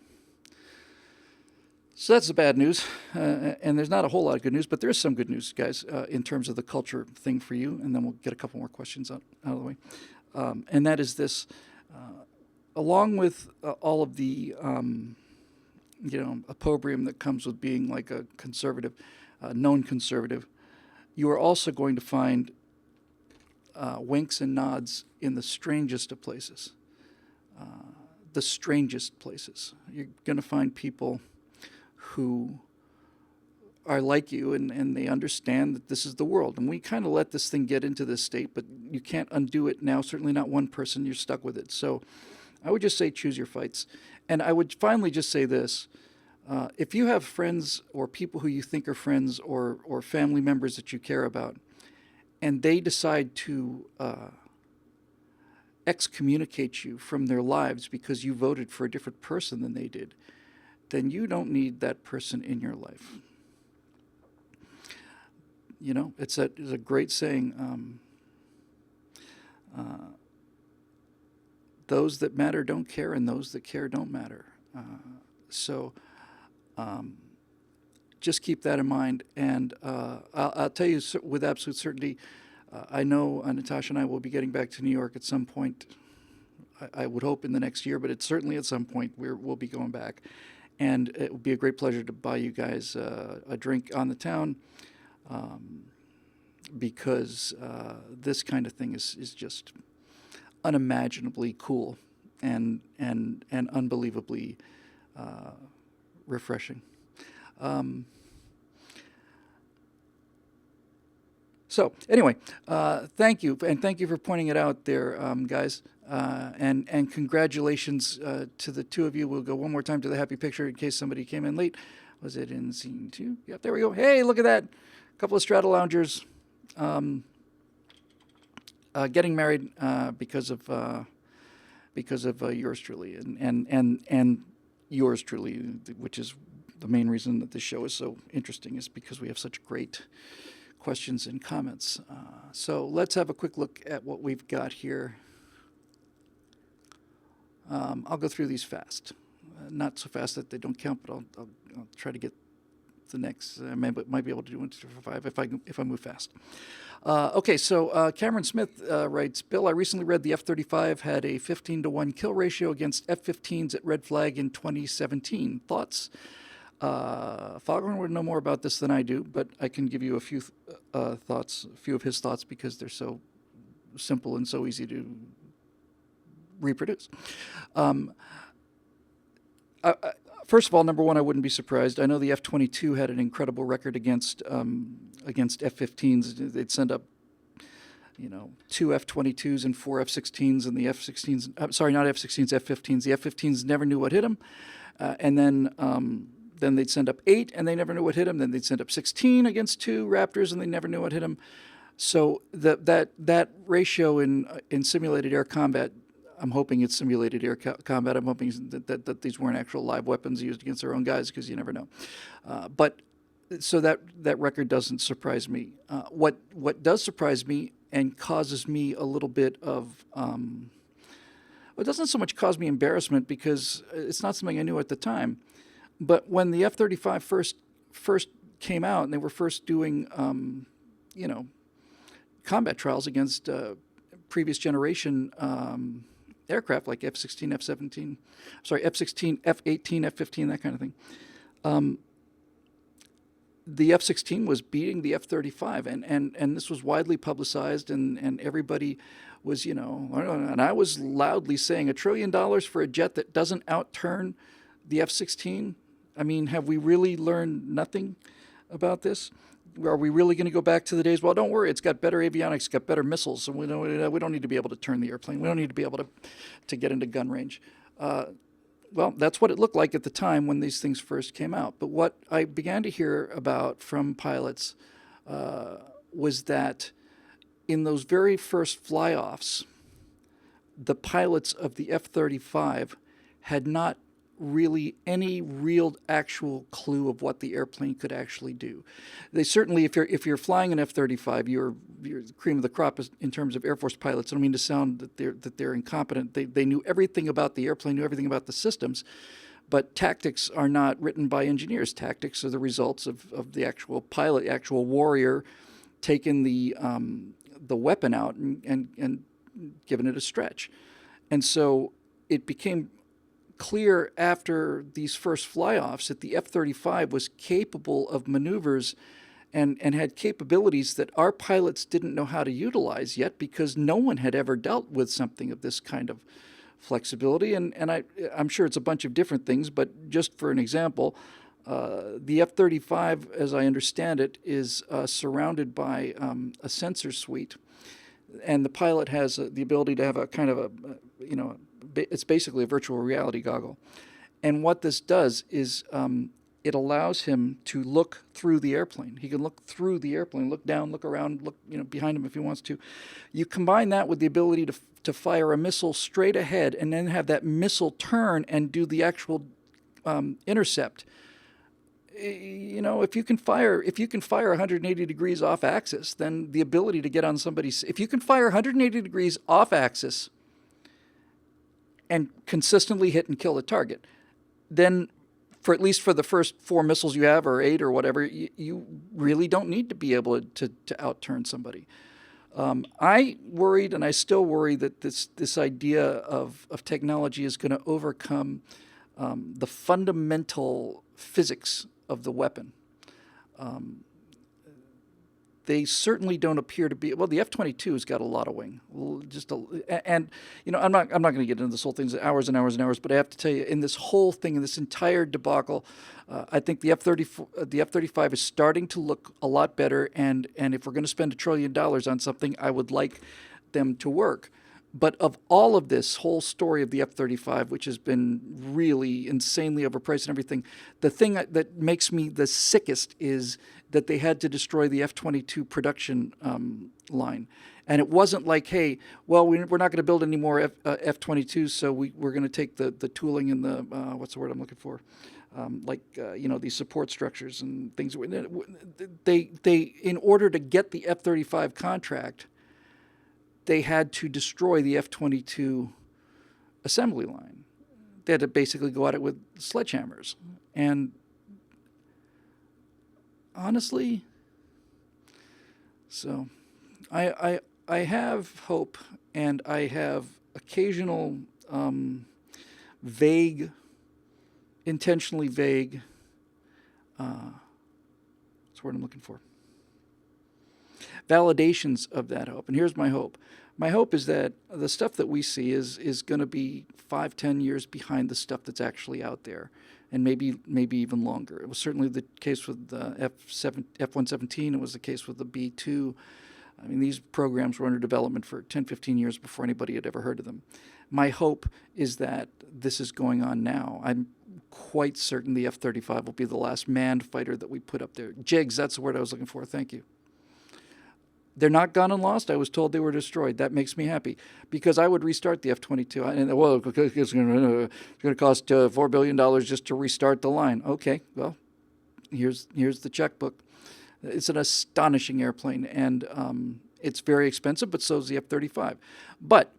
So that's the bad news, and there's not a whole lot of good news, but there is some good news, guys, in terms of the culture thing for you, and then we'll get a couple more questions out of the way. And that is this: along with all of the opprobrium that comes with being like a conservative, known conservative, you are also going to find winks and nods in the strangest of places. The strangest places. You're going to find people who are like you, and they understand that this is the world. And we kind of let this thing get into this state, but you can't undo it now. Certainly not one person. You're stuck with it. So I would just say choose your fights. And I would finally just say this. If you have friends or people who you think are friends or family members that you care about, and they decide to excommunicate you from their lives because you voted for a different person than they did, then you don't need that person in your life. It's a great saying. Those that matter don't care, and those that care don't matter. So just keep that in mind. And I'll tell you with absolute certainty, I know Natasha and I will be getting back to New York at some point. I would hope in the next year, but it's certainly at some point we'll be going back. And it would be a great pleasure to buy you guys a drink on the town, because this kind of thing is just unimaginably cool and unbelievably refreshing. So anyway, thank you, and thank you for pointing it out there, guys. And congratulations to the two of you. We'll go one more time to the happy picture in case somebody came in late. Was it in scene 2? Yep, there we go. Hey, look at that. A couple of Strata loungers getting married because of yours truly and yours truly, which is the main reason that this show is so interesting, is because we have such great questions and comments. So let's have a quick look at what we've got here. I'll go through these fast. Not so fast that they don't count, but I'll try to get the next. I might be able to do 1, 2, 3, 4, 5 if I move fast. Okay, so Cameron Smith writes, Bill, I recently read the F-35 had a 15-to-1 kill ratio against F-15s at Red Flag in 2017. Thoughts? Foghorn would know more about this than I do, but I can give you a few thoughts, a few of his thoughts, because they're so simple and so easy to reproduce. First of all, number one, I wouldn't be surprised. I know the F-22 had an incredible record against F-15s. They'd send up, 2 F-22s and 4 F-16s, and the F-16s, sorry, not F-16s, F-15s. The F-15s never knew what hit them, and then they'd send up 8, and they never knew what hit them. Then they'd send up 16 against 2 Raptors, and they never knew what hit them. So that ratio in simulated air combat, I'm hoping it's simulated air combat. I'm hoping that these weren't actual live weapons used against their own guys, because you never know. But so that record doesn't surprise me. What does surprise me and causes me a little bit of Well, it doesn't so much cause me embarrassment because it's not something I knew at the time. But when the F-35 first came out and they were first doing, you know, combat trials against previous generation aircraft like F-16, F-17, sorry, F-16, F-18, F-15, that kind of thing. The F-16 was beating the F-35, and this was widely publicized, and everybody was, you know, and I was loudly saying $1 trillion for a jet that doesn't outturn the F-16. I mean, have we really learned nothing about this? Are we really going to go back to the days? Well, don't worry, it's got better avionics, it's got better missiles, and we don't need to be able to turn the airplane. We don't need to be able to get into gun range. Well, that's what it looked like at the time when these things first came out. But what I began to hear about from pilots was that in those very first fly-offs, the pilots of the F-35 had not really any real actual clue of what the airplane could actually do. They certainly, if you're flying an F-35, you're the cream of the crop in terms of Air Force pilots. I don't mean to sound that they're incompetent. They knew everything about the airplane, knew everything about the systems, but tactics are not written by engineers. Tactics are the results of the actual pilot, the actual warrior, taking the weapon out and giving it a stretch. And so it became clear after these first fly-offs that the F-35 was capable of maneuvers and had capabilities that our pilots didn't know how to utilize yet because no one had ever dealt with something of this kind of flexibility. And I'm sure it's a bunch of different things, but just for an example, the F-35, as I understand it, is surrounded by a sensor suite. And the pilot has the ability to have a kind of a, you know, it's basically a virtual reality goggle. And what this does is it allows him to look through the airplane. He can look through the airplane, look down, look around, look, you know, behind him if he wants to. You combine that with the ability to fire a missile straight ahead and then have that missile turn and do the actual intercept. You know, if you can fire 180 degrees off axis, then the ability to get on somebody's, if you can fire 180 degrees off axis and consistently hit and kill the target, then for at least for the first 4 missiles you have, or 8 or whatever, you really don't need to be able to outturn somebody. I worried, and I still worry, that this idea of technology is going to overcome the fundamental physics of the weapon. They certainly don't appear to be. Well, the F-22 has got a lot of wing, and you know, I'm not going to get into this whole thing, hours and hours and hours. But I have to tell you, in this whole thing, in this entire debacle, I think the F-35 is starting to look a lot better. And if we're going to spend $1 trillion on something, I would like them to work. But of all of this whole story of the F-35, which has been really insanely overpriced and everything, the thing that makes me the sickest is that they had to destroy the F-22 production line. And it wasn't like, hey, well, we're not going to build any more F-22s, so we're going to take the tooling and the, what's the word I'm looking for? You know, these support structures and things. They in order to get the F-35 contract, they had to destroy the F-22 assembly line. They had to basically go at it with sledgehammers. And honestly, so I have hope, and I have occasional vague, intentionally vague, that's the word I'm looking for, validations of that hope. And here's my hope. My hope is that the stuff that we see is going to be 5-10 years behind the stuff that's actually out there, and maybe even longer. It was certainly the case with the F-117. It was the case with the B-2. I mean, these programs were under development for 10-15 years before anybody had ever heard of them. My hope is that this is going on now. I'm quite certain the F-35 will be the last manned fighter that we put up there. Jigs, that's the word I was looking for. Thank you. They're not gone and lost. I was told they were destroyed. That makes me happy, because I would restart the F-22. And, well, it's going to cost $4 billion just to restart the line. Okay, well, here's the checkbook. It's an astonishing airplane, and it's very expensive, but so is the F-35. But,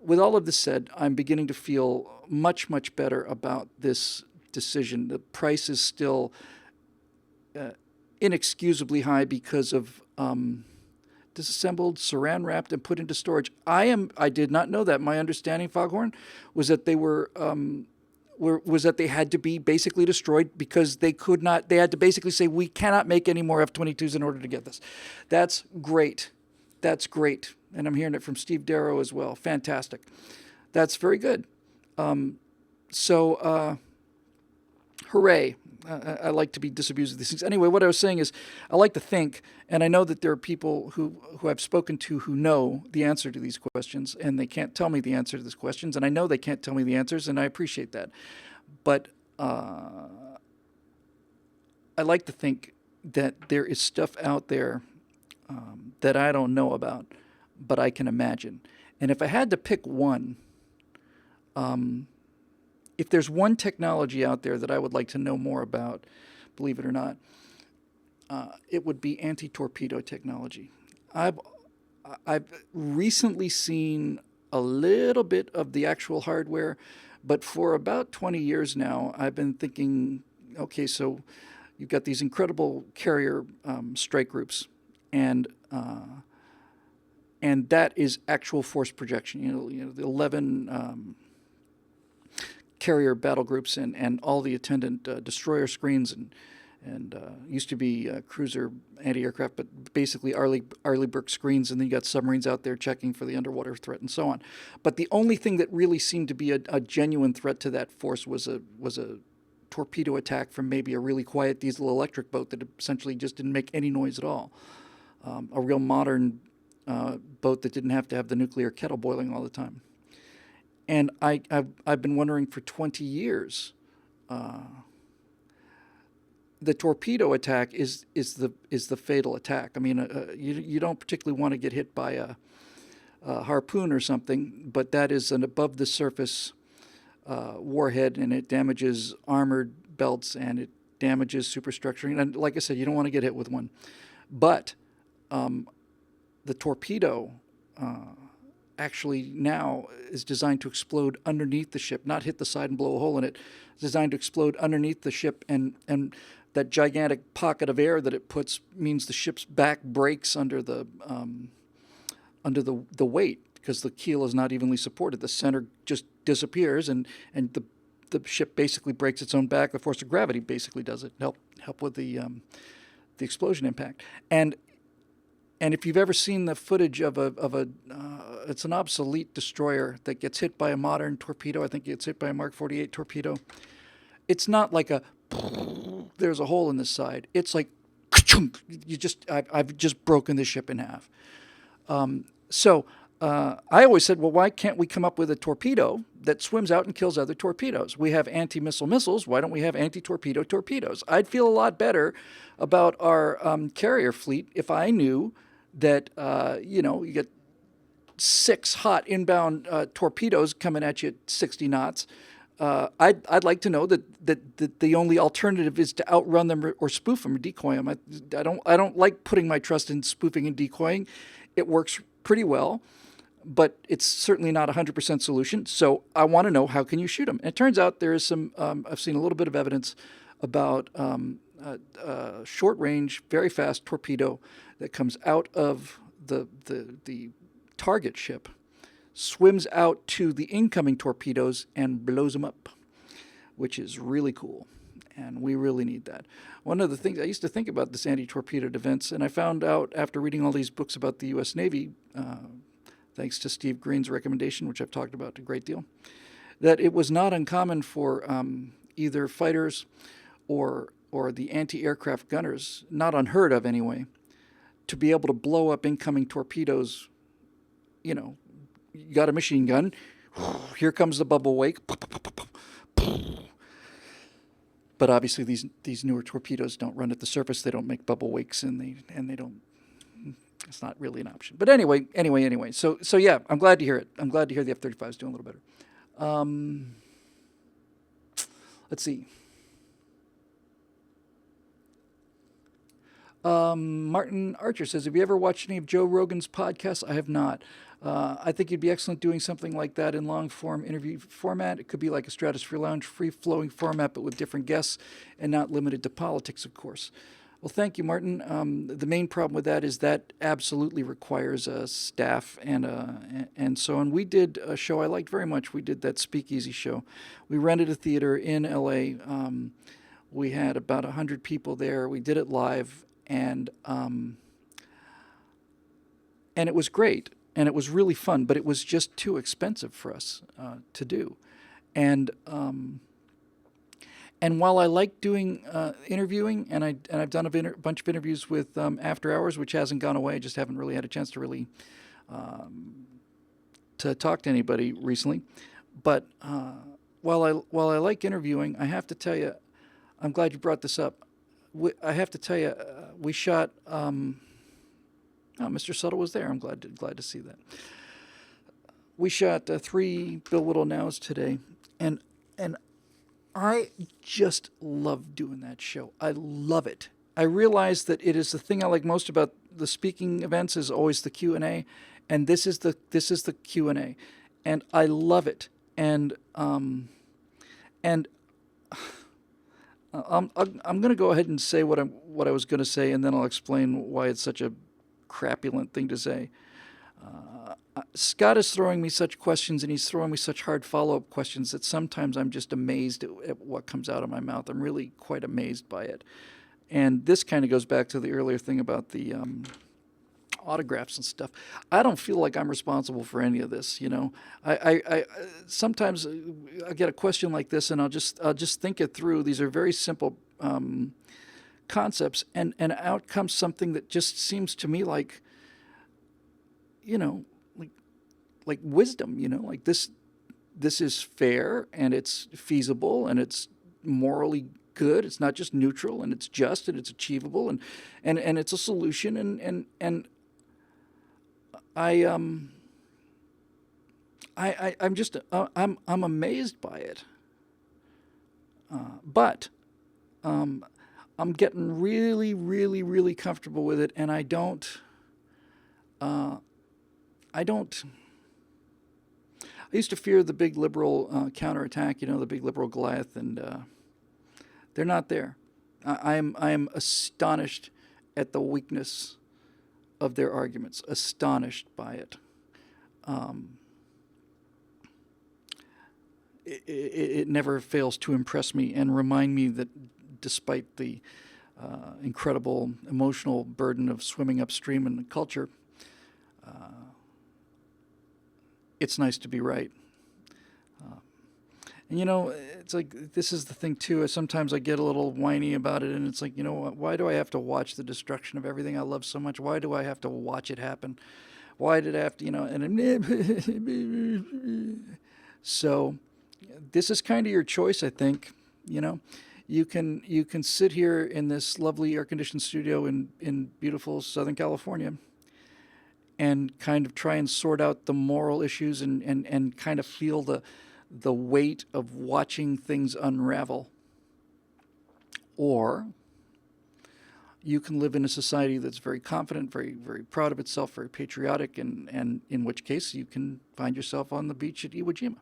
with all of this said, I'm beginning to feel much, much better about this decision. The price is still inexcusably high because of disassembled, saran wrapped, and put into storage. I did not know that. My understanding, Foghorn, was that they was that they had to be basically destroyed because they could not. They had to basically say, we cannot make any more F-22s in order to get this. That's great. That's great. And I'm hearing it from Steve Darrow as well. Fantastic. That's very good. Hooray. I like to be disabused of these things. Anyway, what I was saying is I like to think, and I know that there are people who I've spoken to who know the answer to these questions, and they can't tell me the answer to these questions, and I know they can't tell me the answers, and I appreciate that. But I like to think that there is stuff out there that I don't know about, but I can imagine. And if I had to pick one, if there's one technology out there that I would like to know more about, believe it or not, it would be anti-torpedo technology. I've recently seen a little bit of the actual hardware, but for about 20 years now, I've been thinking, okay, so you've got these incredible carrier strike groups, and that is actual force projection. You know the 11 carrier battle groups and all the attendant destroyer screens and used to be cruiser anti-aircraft, but basically Arleigh Burke screens, and then you got submarines out there checking for the underwater threat and so on. But the only thing that really seemed to be a genuine threat to that force was a torpedo attack from maybe a really quiet diesel electric boat that essentially just didn't make any noise at all. A real modern boat that didn't have to have the nuclear kettle boiling all the time. And I've been wondering for 20 years. The torpedo attack is the fatal attack. I mean, you don't particularly want to get hit by a harpoon or something, but that is an above the surface warhead, and it damages armored belts and it damages superstructure. And like I said, you don't want to get hit with one. But the torpedo actually now is designed to explode underneath the ship, not hit the side and blow a hole in it. It's designed to explode underneath the ship, and that gigantic pocket of air that it puts means the ship's back breaks under the weight, because the keel is not evenly supported. The center just disappears, and the ship basically breaks its own back. The force of gravity basically does it. Help with the explosion impact. And if you've ever seen the footage of it's an obsolete destroyer that gets hit by a modern torpedo. I think it gets hit by a Mark 48 torpedo. It's not like there's a hole in the side. It's like, I've just broken the ship in half. So I always said, well, why can't we come up with a torpedo that swims out and kills other torpedoes? We have anti-missile missiles. Why don't we have anti-torpedo torpedoes? I'd feel a lot better about our carrier fleet if I knew that, you get 6 hot inbound torpedoes coming at you at 60 knots. I'd like to know that the only alternative is to outrun them or spoof them or decoy them. I don't like putting my trust in spoofing and decoying. It works pretty well, but it's certainly not a 100% solution. So I want to know, how can you shoot them? And it turns out there is some. I've seen a little bit of evidence about a short-range, very fast torpedo that comes out of the target ship, swims out to the incoming torpedoes and blows them up, which is really cool. And we really need that. One of the things I used to think about this anti-torpedo defense, and I found out after reading all these books about the U.S. Navy, thanks to Steve Green's recommendation, which I've talked about a great deal, that it was not uncommon for either fighters or the anti-aircraft gunners, not unheard of anyway, to be able to blow up incoming torpedoes. You got a machine gun, here comes the bubble wake. But obviously these newer torpedoes don't run at the surface. They don't make bubble wakes, and they don't. It's not really an option. But anyway. So yeah, I'm glad to hear it. I'm glad to hear the F-35 is doing a little better. Let's see. Martin Archer says, have you ever watched any of Joe Rogan's podcasts? I have not. I think you'd be excellent doing something like that in long form interview format. It could be like a Stratosphere Lounge, free flowing format, but with different guests and not limited to politics, of course. Well, thank you, Martin. The main problem with that is that absolutely requires a staff and so on. We did a show I liked very much. We did that Speakeasy show. We rented a theater in L.A. We had about 100 people there. We did it live, and it was great, and it was really fun. But it was just too expensive for us to do, and. And while I like doing interviewing, and I've done a bunch of interviews with After Hours, which hasn't gone away, I just haven't really had a chance to really to talk to anybody recently. But while I like interviewing, I have to tell you, I'm glad you brought this up. I have to tell you, we shot. Mr. Sutter was there. I'm glad to see that. We shot 3 Bill Whittle Nows today, and I just love doing that show. I love it. I realize that it is the thing I like most about the speaking events is always the Q&A, and this is the Q&A, and I love it. And I'm going to go ahead and say what I was going to say, and then I'll explain why it's such a crapulent thing to say. Scott is throwing me such questions, and he's throwing me such hard follow-up questions that sometimes I'm just amazed at what comes out of my mouth. I'm really quite amazed by it. And this kind of goes back to the earlier thing about the autographs and stuff. I don't feel like I'm responsible for any of this, you know. I sometimes I get a question like this, and I'll just think it through. These are very simple concepts, and out comes something that just seems to me like, you know, like wisdom, you know, like this is fair, and it's feasible, and it's morally good. It's not just neutral, and it's just, and it's achievable, and it's a solution, and I'm just I'm amazed by it. But I'm getting really, really, really comfortable with it, and I don't. I used to fear the big liberal counterattack, you know, the big liberal Goliath, and they're not there. I am astonished at the weakness of their arguments, astonished by it. It never fails to impress me and remind me that despite the incredible emotional burden of swimming upstream in the culture, it's nice to be right. And, you know, it's like, this is the thing, too. Sometimes I get a little whiny about it, and it's like, you know, why do I have to watch the destruction of everything I love so much? Why do I have to watch it happen? Why did I have to, you know, and so this is kind of your choice, I think, you know. You can sit here in this lovely air-conditioned studio in beautiful Southern California and kind of try and sort out the moral issues and kind of feel the weight of watching things unravel. Or you can live in a society that's very confident, very, very proud of itself, very patriotic, and in which case you can find yourself on the beach at Iwo Jima.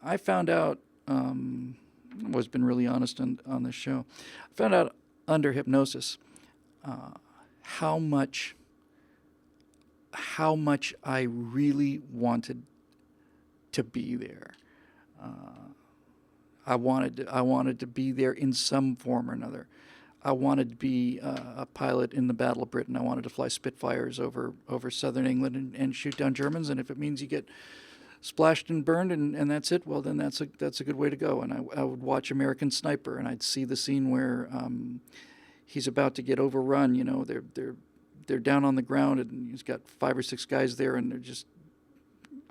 I found out, I've always been really honest on this show, I found out under hypnosis how much I really wanted to be there. I wanted to be there in some form or another. I wanted to be a pilot in the Battle of Britain. I wanted to fly Spitfires over southern England and shoot down Germans. And if it means you get splashed and burned and that's it, well, then that's a good way to go. And I would watch American Sniper, and I'd see the scene where he's about to get overrun. You know, they're down on the ground, and he's got 5 or 6 guys there, and they're just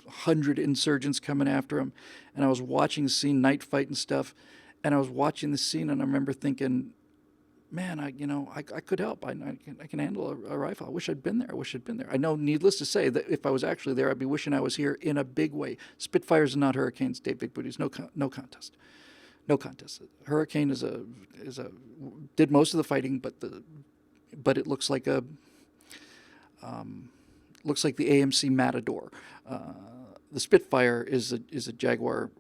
100 insurgents coming after him. And I was watching the scene, night fight and stuff, and I was watching the scene, and I remember thinking, man, I could help. I can handle a rifle. I wish I'd been there. I know, needless to say, that if I was actually there, I'd be wishing I was here in a big way. Spitfires are not Hurricanes, Dave Big Booties, no contest. No contest. Hurricane did most of the fighting, but it looks like the AMC Matador. The Spitfire is a Jaguar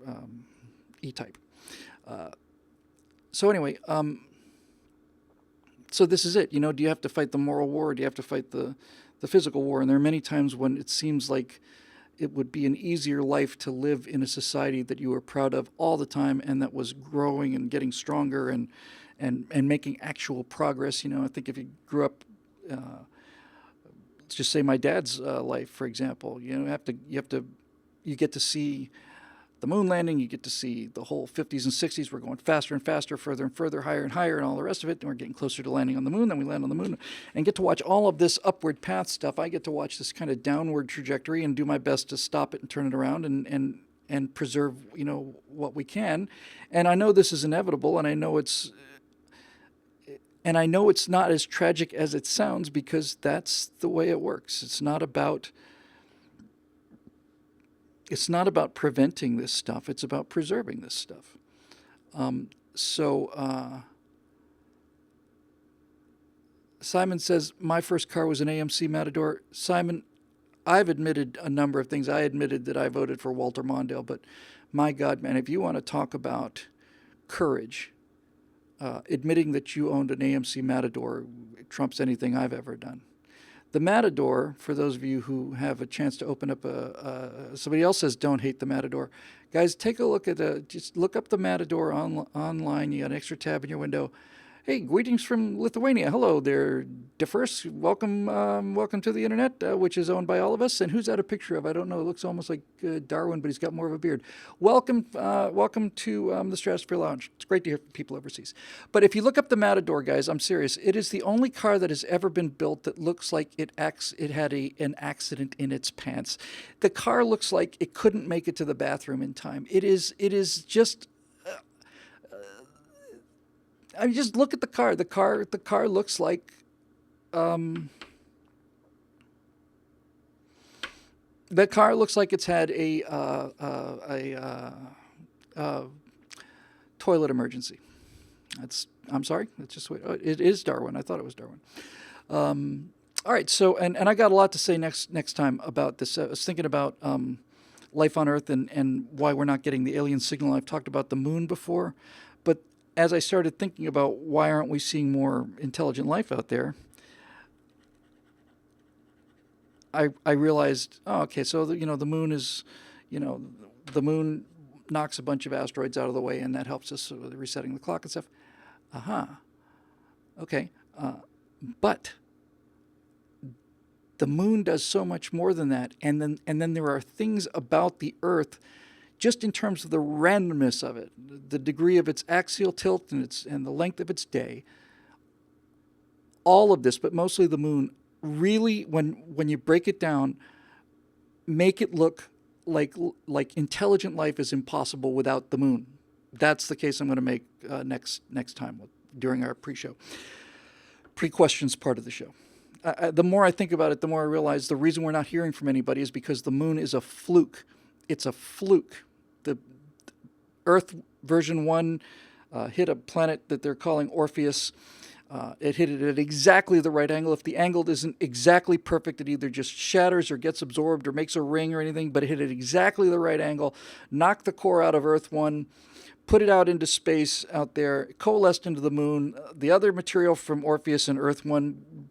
E-type. So anyway, so this is it. Do you have to fight the moral war, or do you have to fight the physical war? And there are many times when it seems like it would be an easier life to live in a society that you were proud of all the time and that was growing and getting stronger and making actual progress. I think if you grew up, let's just say my dad's life, for example, you get to see the moon landing, you get to see the whole 50s and 60s. We're going faster and faster, further and further, higher and higher, and all the rest of it. And we're getting closer to landing on the moon. Then we land on the moon and get to watch all of this upward path stuff. I get to watch this kind of downward trajectory and do my best to stop it and turn it around and preserve, what we can. And I know this is inevitable, and I know it's not as tragic as it sounds, because that's the way it works. It's not about preventing this stuff. It's about preserving this stuff. Simon says, my first car was an AMC Matador. Simon, I've admitted a number of things. I admitted that I voted for Walter Mondale, but my God, man, if you want to talk about courage, admitting that you owned an AMC Matador trumps anything I've ever done. The Matador, for those of you who have a chance to open up somebody else says don't hate the Matador. Guys, take a look at just look up the Matador online. You got an extra tab in your window. Hey, greetings from Lithuania. Hello there, Differs. Welcome to the internet, which is owned by all of us. And who's that a picture of? I don't know. It looks almost like Darwin, but he's got more of a beard. Welcome to the Stratosphere Lounge. It's great to hear from people overseas. But if you look up the Matador, guys, I'm serious. It is the only car that has ever been built that looks like it had an accident in its pants. The car looks like it couldn't make it to the bathroom in time. It is just. I mean, just look at the car. The car looks like it's had a toilet emergency. I'm sorry. That's just what it is. Darwin. I thought it was Darwin. All right. So and I got a lot to say next time about this. I was thinking about life on Earth and why we're not getting the alien signal. I've talked about the moon before, but as I started thinking about why aren't we seeing more intelligent life out there, I realized, okay, so the moon is, the moon knocks a bunch of asteroids out of the way, and that helps us with resetting the clock and stuff. Okay, but the moon does so much more than that, and then there are things about the Earth, just in terms of the randomness of it, the degree of its axial tilt and the length of its day, all of this, but mostly the moon, really, when you break it down, make it look like intelligent life is impossible without the moon. That's the case I'm going to make next time during our pre-questions part of the show. The more I think about it, the more I realize the reason we're not hearing from anybody is because the moon is a fluke. It's a fluke. The Earth version 1 hit a planet that they're calling Orpheus. It hit it at exactly the right angle. If the angle isn't exactly perfect, it either just shatters or gets absorbed or makes a ring or anything, but it hit at exactly the right angle, knocked the core out of Earth 1, put it out into space out there, coalesced into the moon. The other material from Orpheus and Earth 1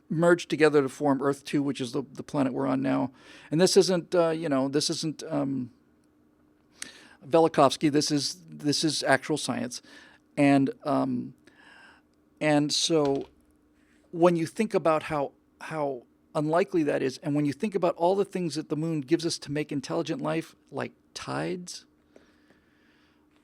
merged together to form Earth 2, which is the planet we're on now. And this isn't, Velikovsky. This is actual science, and so when you think about how unlikely that is, and when you think about all the things that the moon gives us to make intelligent life, like tides,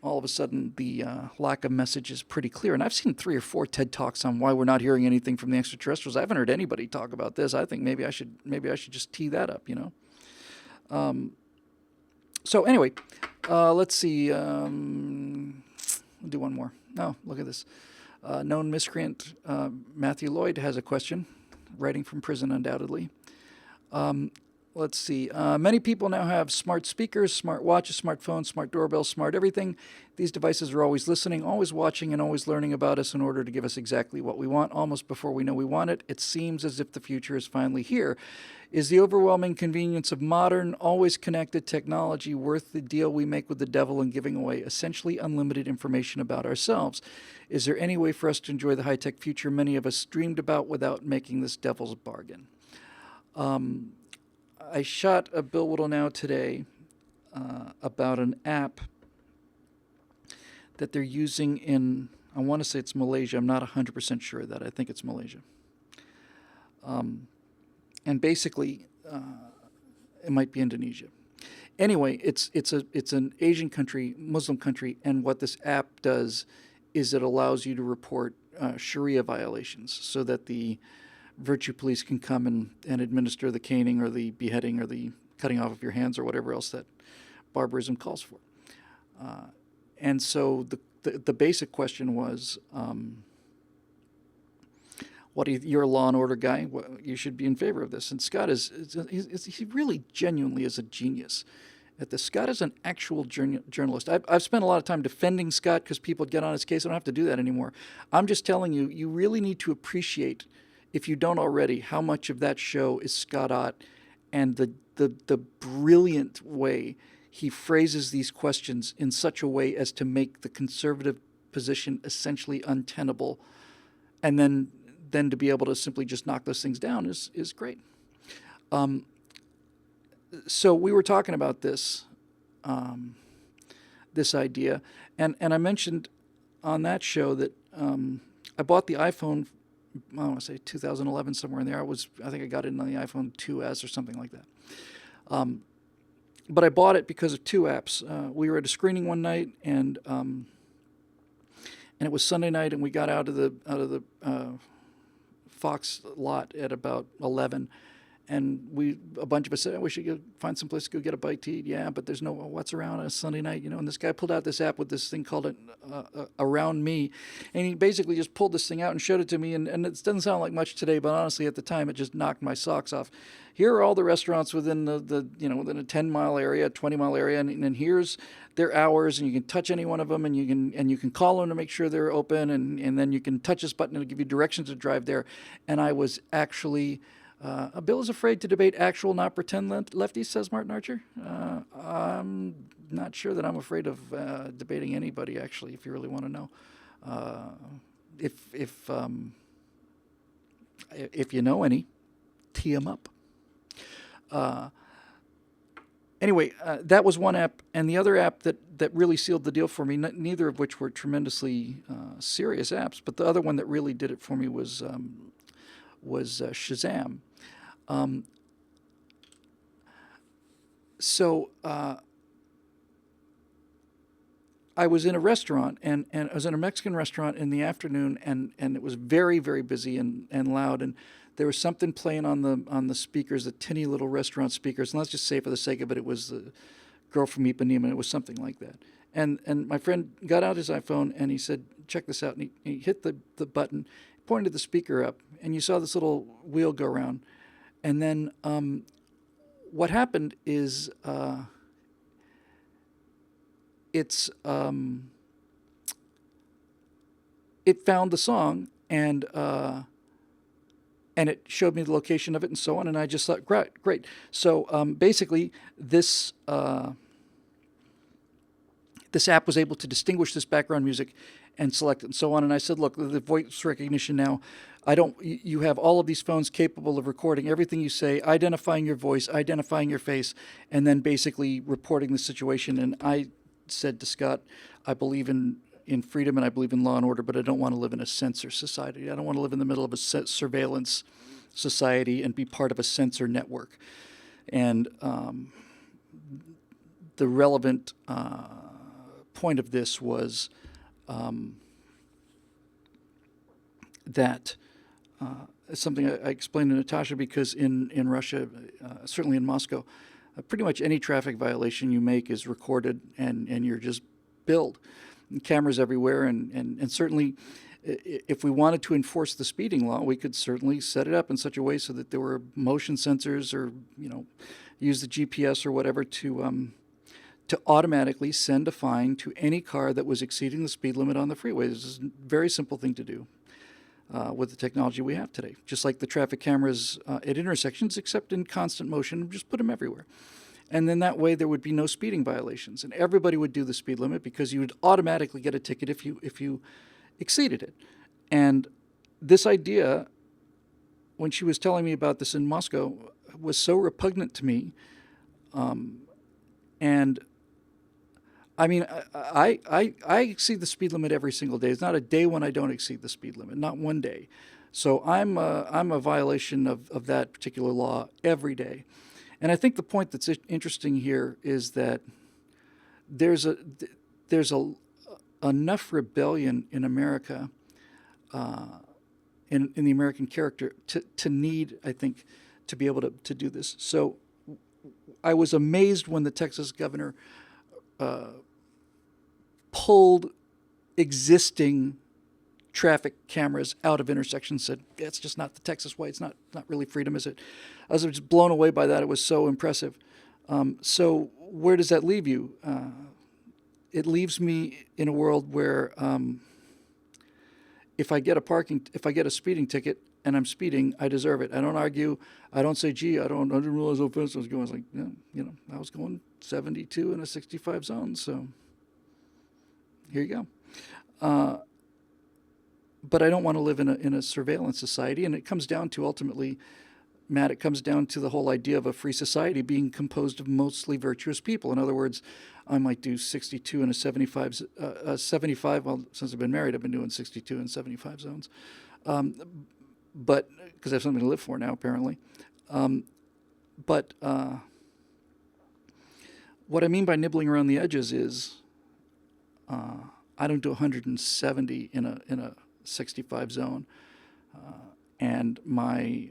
all of a sudden the lack of message is pretty clear. And I've seen 3 or 4 TED Talks on why we're not hearing anything from the extraterrestrials. I haven't heard anybody talk about this. I think maybe I should just tee that up, So anyway, let's see. We'll do one more. Oh, look at this. Known miscreant Matthew Lloyd has a question, writing from prison undoubtedly. let's see. Many people now have smart speakers, smart watches, smartphones, smart doorbells, smart everything. These devices are always listening, always watching, and always learning about us in order to give us exactly what we want, almost before we know we want it. It seems as if the future is finally here. Is the overwhelming convenience of modern, always connected technology worth the deal we make with the devil in giving away essentially unlimited information about ourselves? Is there any way for us to enjoy the high-tech future many of us dreamed about without making this devil's bargain? I shot a Bill Whittle Now today about an app that they're using in, I want to say it's Malaysia. I'm not 100% sure of that. I think it's Malaysia. And basically, it might be Indonesia. Anyway, it's an Asian country, Muslim country, and what this app does is it allows you to report Sharia violations so that the virtue police can come and administer the caning or the beheading or the cutting off of your hands or whatever else that barbarism calls for. And so the basic question was, you're a law and order guy. You should be in favor of this. And Scott he really genuinely is a genius at this. Scott is an actual journalist. I've spent a lot of time defending Scott because people get on his case. I don't have to do that anymore. I'm just telling you, you really need to appreciate, if you don't already, how much of that show is Scott Ott and the brilliant way he phrases these questions in such a way as to make the conservative position essentially untenable, and then to be able to simply just knock those things down is great. So we were talking about this idea, and I mentioned on that show that I bought the iPhone, I want to say 2011, somewhere in there. I think I got it on the iPhone 2S or something like that. But I bought it because of two apps. We were at a screening one night, and it was Sunday night, and we got out of the Fox lot at about 11, and a bunch of us said, we should go find some place to go get a bite to eat. Yeah, but there's no what's around on a Sunday night, And this guy pulled out this app with this thing called Around Me, and he basically just pulled this thing out and showed it to me. And it doesn't sound like much today, but honestly, at the time, it just knocked my socks off. Here are all the restaurants within within a 10-mile area, 20-mile area, and here's their hours, and you can touch any one of them, and you can call them to make sure they're open, and then you can touch this button and it'll give you directions to drive there. And I was actually. Bill is afraid to debate actual, not pretend lefties, says Martin Archer. I'm not sure that I'm afraid of debating anybody, actually, if you really want to know. If you know any, tee them up. Anyway, that was one app, and the other app that really sealed the deal for me, neither of which were tremendously serious apps, but the other one that really did it for me was Shazam. So I was in a restaurant, and I was in a Mexican restaurant in the afternoon, and it was very, very busy and loud, and there was something playing on the speakers, the tinny little restaurant speakers, and let's just say for the sake of it, it was the Girl from Ipanema, and it was something like that. And my friend got out his iPhone, and he said, check this out, and he hit the button, pointed the speaker up, and you saw this little wheel go around. And then what happened is it found the song, and it showed me the location of it and so on, and I just thought, great. So basically, this app was able to distinguish this background music and select it and so on. And I said, look, the voice recognition now, you have all of these phones capable of recording everything you say, identifying your voice, identifying your face, and then basically reporting the situation. And I said to Scott, I believe in freedom and I believe in law and order, but I don't want to live in a censor society. I don't want to live in the middle of a surveillance society and be part of a censor network. And the relevant point of this was that something I explained to Natasha, because in Russia, certainly in Moscow, pretty much any traffic violation you make is recorded and you're just billed. And cameras everywhere, and certainly If we wanted to enforce the speeding law, we could certainly set it up in such a way so that there were motion sensors, or use the GPS or whatever to automatically send a fine to any car that was exceeding the speed limit on the freeway. This is a very simple thing to do with the technology we have today. Just like the traffic cameras at intersections, except in constant motion, just put them everywhere. And then that way there would be no speeding violations, and everybody would do the speed limit because you would automatically get a ticket if you exceeded it. And this idea, when she was telling me about this in Moscow, was so repugnant to me. And I mean, I exceed the speed limit every single day. There's not a day when I don't exceed the speed limit, not one day. So I'm a violation of that particular law every day. And I think the point that's interesting here is that there's enough rebellion in America, in the American character, to need, I think, to be able to do this. So I was amazed when the Texas governor pulled existing traffic cameras out of intersections. Said, that's just not the Texas way. It's not really freedom, is it? I was just blown away by that. It was so impressive. So where does that leave you? It leaves me in a world where if I get a speeding ticket and I'm speeding, I deserve it. I don't argue. I don't say, gee, I didn't realize how fast I was going. I was like, I was going 72 in a 65 zone. So here you go. But I don't want to live in a surveillance society, and it comes down to ultimately, Matt, it comes down to the whole idea of a free society being composed of mostly virtuous people. In other words, I might do 62 and a 75. Well, since I've been married, I've been doing 62 and 75 zones, but because I have something to live for now, apparently. But what I mean by nibbling around the edges is I don't do 170 in a 65 zone. And my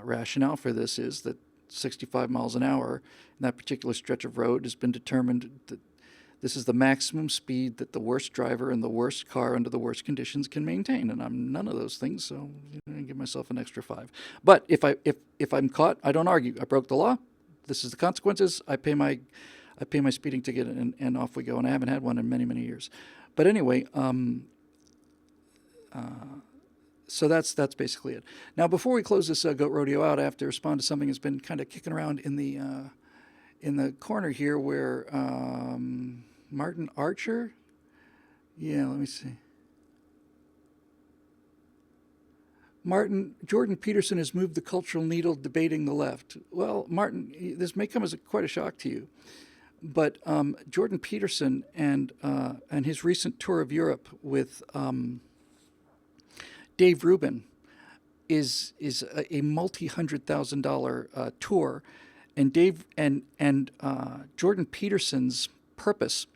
rationale for this is that 65 miles an hour in that particular stretch of road has been determined that this is the maximum speed that the worst driver in the worst car under the worst conditions can maintain. And I'm none of those things, so I give myself an extra 5. But if I'm caught, I don't argue. I broke the law. This is the consequences. I pay my speeding ticket, and off we go. And I haven't had one in many, many years. But anyway, so that's basically it. Now, before we close this goat rodeo out, I have to respond to something that's been kind of kicking around in the corner here, where Martin Archer. Yeah, let me see. Jordan Peterson has moved the cultural needle debating the left. Well, Martin, this may come as quite a shock to you, but Jordan Peterson and his recent tour of Europe with Dave Rubin is a multi-$100,000 tour, and Jordan Peterson's purpose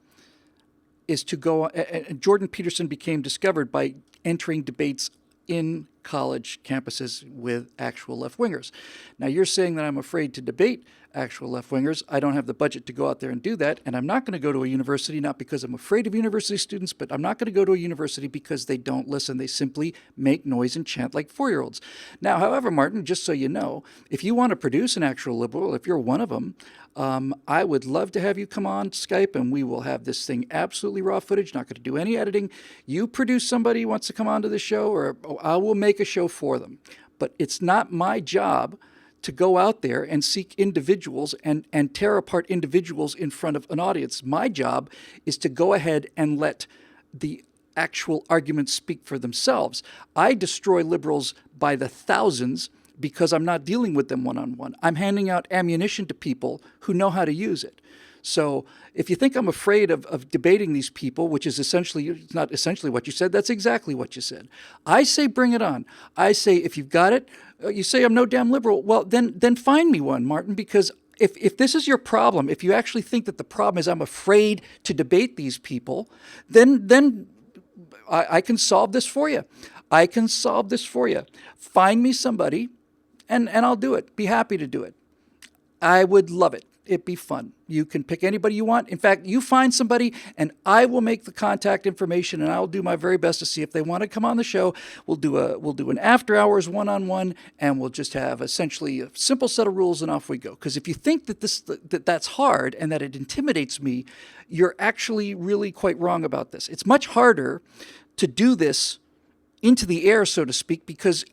is to go. And Jordan Peterson became discovered by entering debates in college campuses with actual left-wingers. Now, you're saying that I'm afraid to debate actual left-wingers. I don't have the budget to go out there and do that, and I'm not going to go to a university, not because I'm afraid of university students, but I'm not going to go to a university because they don't listen. They simply make noise and chant like 4-year-olds. Now, however, Martin, just so you know, if you want to produce an actual liberal, if you're one of them, I would love to have you come on Skype, and we will have this thing absolutely raw footage, not going to do any editing. You produce somebody who wants to come onto the show, or I will make a show for them. But it's not my job to go out there and seek individuals and tear apart individuals in front of an audience. My job is to go ahead and let the actual arguments speak for themselves. I destroy liberals by the thousands because I'm not dealing with them one-on-one. I'm handing out ammunition to people who know how to use it. So if you think I'm afraid of debating these people, which is it's not essentially what you said, that's exactly what you said. I say bring it on. I say if you've got it, you say I'm no damn liberal, well, then find me one, Martin, because if this is your problem, if you actually think that the problem is I'm afraid to debate these people, then I can solve this for you. I can solve this for you. Find me somebody, and I'll do it. Be happy to do it. I would love it. It'd be fun. You can pick anybody you want. In fact, you find somebody and I will make the contact information and I'll do my very best to see if they want to come on the show. We'll do an after hours one-on-one and we'll just have essentially a simple set of rules and off we go. Because if you think that's hard and that it intimidates me, you're actually really quite wrong about this. It's much harder to do this into the air, so to speak, because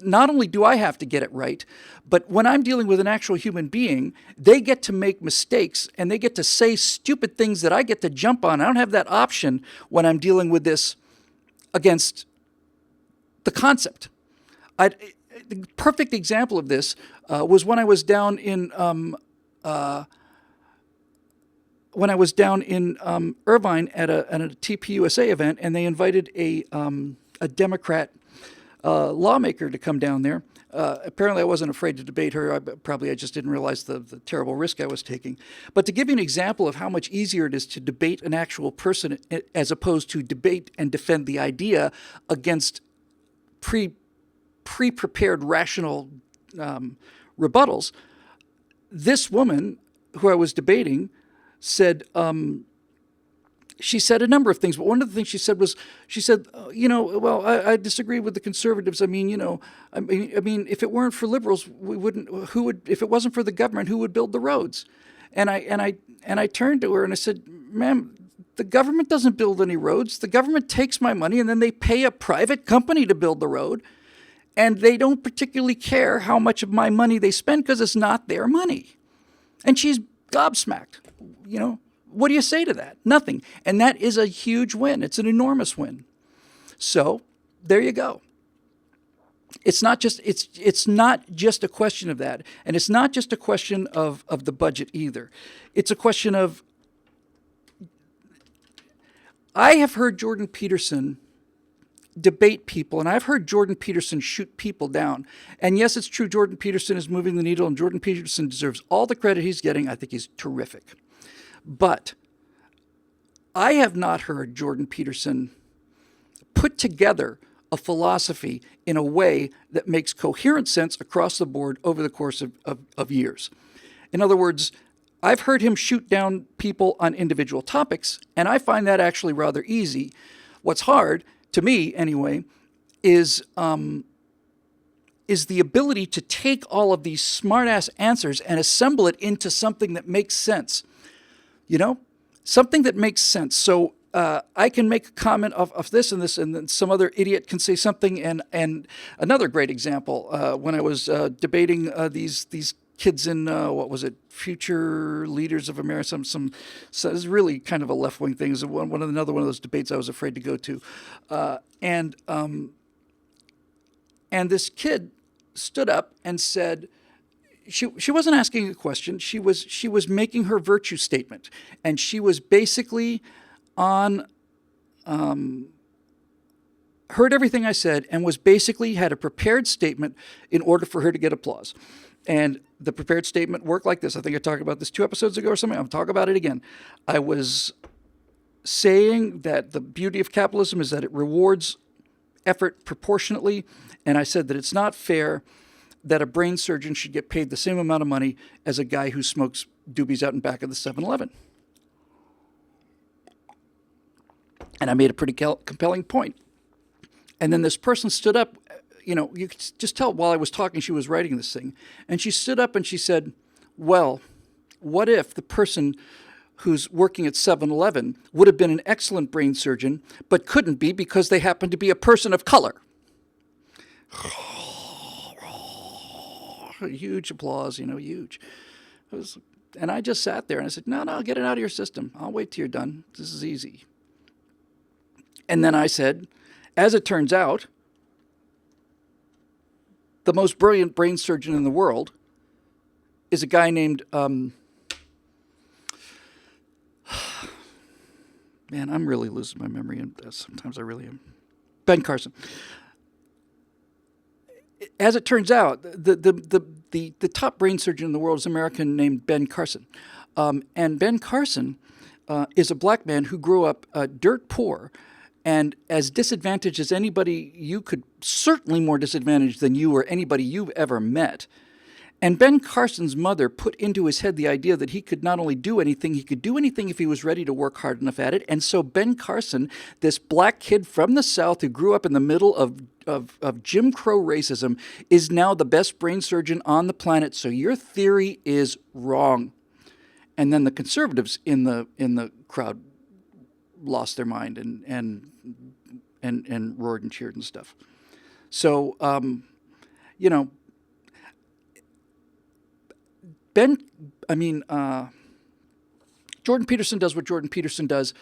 not only do I have to get it right, but when I'm dealing with an actual human being, they get to make mistakes and they get to say stupid things that I get to jump on. I don't have that option when I'm dealing with this against the concept. The perfect example of this was when I was down in Irvine at a TPUSA event, and they invited a Democrat lawmaker to come down there. Apparently, I wasn't afraid to debate her. I just didn't realize the terrible risk I was taking. But to give you an example of how much easier it is to debate an actual person as opposed to debate and defend the idea against pre-prepared rational rebuttals, this woman who I was debating said, she said a number of things, but one of the things she said was, well, I disagree with the conservatives. I mean, if it weren't for liberals, we wouldn't. If it wasn't for the government, who would build the roads? And I turned to her and I said, ma'am, the government doesn't build any roads. The government takes my money and then they pay a private company to build the road, and they don't particularly care how much of my money they spend because it's not their money. And she's gobsmacked, What do you say to that? Nothing. And that is a huge win. It's an enormous win. So there you go. It's not just a question of that. And it's not just a question of the budget either. It's a question of, I have heard Jordan Peterson debate people, and I've heard Jordan Peterson shoot people down. And yes, it's true, Jordan Peterson is moving the needle, and Jordan Peterson deserves all the credit he's getting. I think he's terrific. But I have not heard Jordan Peterson put together a philosophy in a way that makes coherent sense across the board over the course of years. In other words, I've heard him shoot down people on individual topics, and I find that actually rather easy. What's hard, to me anyway, is the ability to take all of these smart-ass answers and assemble it into something that makes sense. Something that makes sense. So I can make a comment of this, and then some other idiot can say something. And another great example, when I was debating these kids in Future Leaders of America. So it's really kind of a left-wing thing. It was another one of those debates I was afraid to go to, and this kid stood up and said. She wasn't asking a question. She was making her virtue statement, and she was basically heard everything I said, and was basically had a prepared statement in order for her to get applause. And the prepared statement worked like this. I think I talked about this 2 episodes ago or something. I'll talk about it again. I was saying that the beauty of capitalism is that it rewards effort proportionately, and I said that it's not fair that a brain surgeon should get paid the same amount of money as a guy who smokes doobies out in back of the 7-Eleven. And I made a pretty compelling point. And then this person stood up, you could just tell while I was talking, she was writing this thing. And she stood up and she said, well, what if the person who's working at 7-Eleven would have been an excellent brain surgeon, but couldn't be because they happen to be a person of color? Huge applause, huge. And I just sat there and I said, no, get it out of your system. I'll wait till you're done. This is easy. And then I said, as it turns out, the most brilliant brain surgeon in the world is a guy named, man, I'm really losing my memory, and sometimes I really am. Ben Carson. As it turns out, the top brain surgeon in the world is an American named Ben Carson. And Ben Carson is a black man who grew up dirt poor and as disadvantaged as anybody you could, certainly more disadvantaged than you or anybody you've ever met. And Ben Carson's mother put into his head the idea that he could not only do anything, he could do anything if he was ready to work hard enough at it. And so Ben Carson, this black kid from the South who grew up in the middle of Jim Crow racism, is now the best brain surgeon on the planet. So your theory is wrong. And then the conservatives in the crowd lost their mind and roared and cheered and stuff. So, you know, Jordan Peterson does what Jordan Peterson does.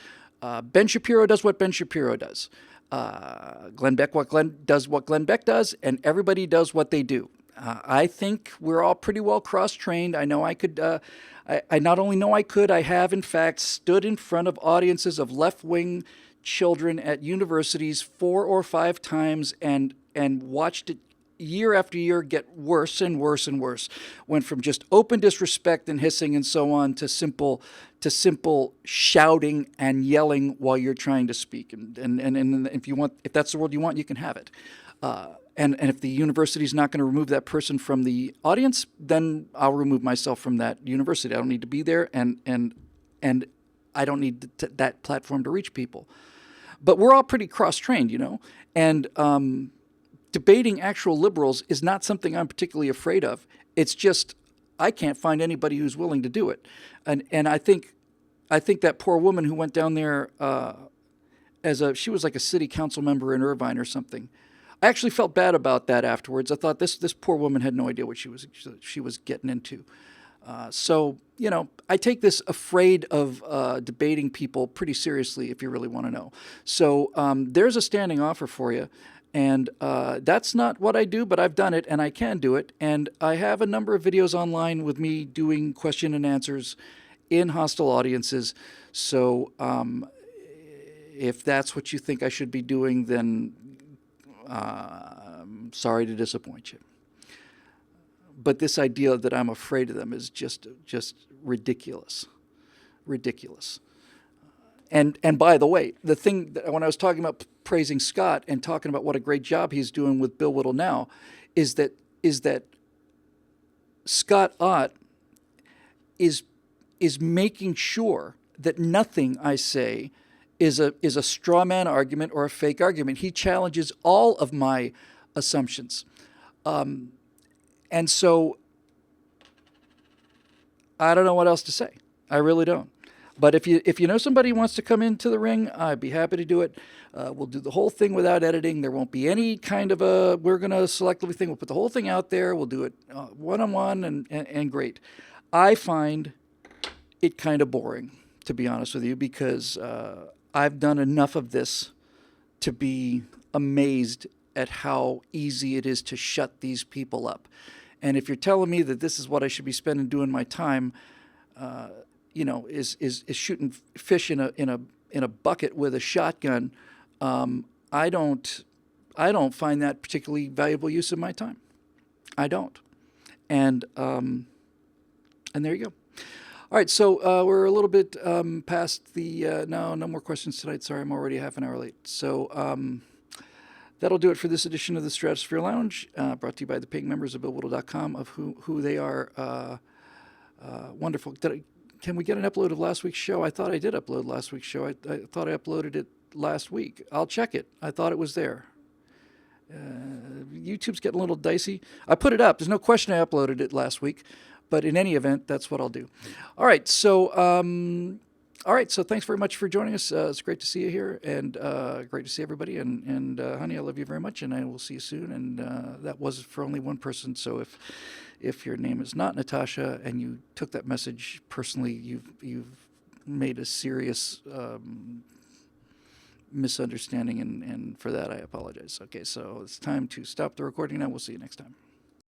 Ben Shapiro does what Ben Shapiro does. Glenn Beck what Glenn Beck does, and everybody does what they do. I think we're all pretty well cross-trained. I know I could. I not only know I could, I have in fact stood in front of audiences of left-wing children at universities 4 or 5 times and watched it year after year get worse and worse and worse. Went from just open disrespect and hissing and so on to simple shouting and yelling while you're trying to speak. And if that's the world you want, you can have it. And if the university's not going to remove that person from the audience, then I'll remove myself from that university. I don't need to be there, and I don't need that platform to reach people. But we're all pretty cross-trained, and debating actual liberals is not something I'm particularly afraid of. It's just I can't find anybody who's willing to do it. And I think that poor woman who went down there she was like a city council member in Irvine or something. I actually felt bad about that afterwards. I thought this poor woman had no idea what she was getting into. So I take this afraid of debating people pretty seriously if you really want to know. So there's a standing offer for you. And that's not what I do, but I've done it, and I can do it. And I have a number of videos online with me doing question and answers in hostile audiences. So if that's what you think I should be doing, then I'm sorry to disappoint you. But this idea that I'm afraid of them is just ridiculous. Ridiculous. And by the way, the thing that when I was talking about praising Scott and talking about what a great job he's doing with Bill Whittle now, is that Scott Ott is making sure that nothing I say is a straw man argument or a fake argument. He challenges all of my assumptions, and so I don't know what else to say. I really don't. But if you know somebody who wants to come into the ring, I'd be happy to do it. We'll do the whole thing without editing. There won't be any kind of we're going to selectively think. We'll put the whole thing out there. We'll do it one-on-one and great. I find it kind of boring, to be honest with you, because I've done enough of this to be amazed at how easy it is to shut these people up. And if you're telling me that this is what I should be spending doing my time, is shooting fish in a bucket with a shotgun, I don't find that particularly valuable use of my time. I don't, and there you go. All right, so we're a little bit past the no more questions tonight. Sorry, I'm already half an hour late. So that'll do it for this edition of the Stratosphere Lounge, brought to you by the paying members of BillWhittle.com, of who they are. Wonderful. Can we get an upload of last week's show? I thought I did upload last week's show. I thought I uploaded it last week. I'll check it. I thought it was there. YouTube's getting a little dicey. I put it up. There's no question I uploaded it last week. But in any event, that's what I'll do. All right. So thanks very much for joining us. It's great to see you here, and great to see everybody. And honey, I love you very much, and I will see you soon. And that was for only one person. So if your name is not Natasha and you took that message personally, you've made a serious misunderstanding, and for that I apologize. Okay, so it's time to stop the recording now. We'll see you next time.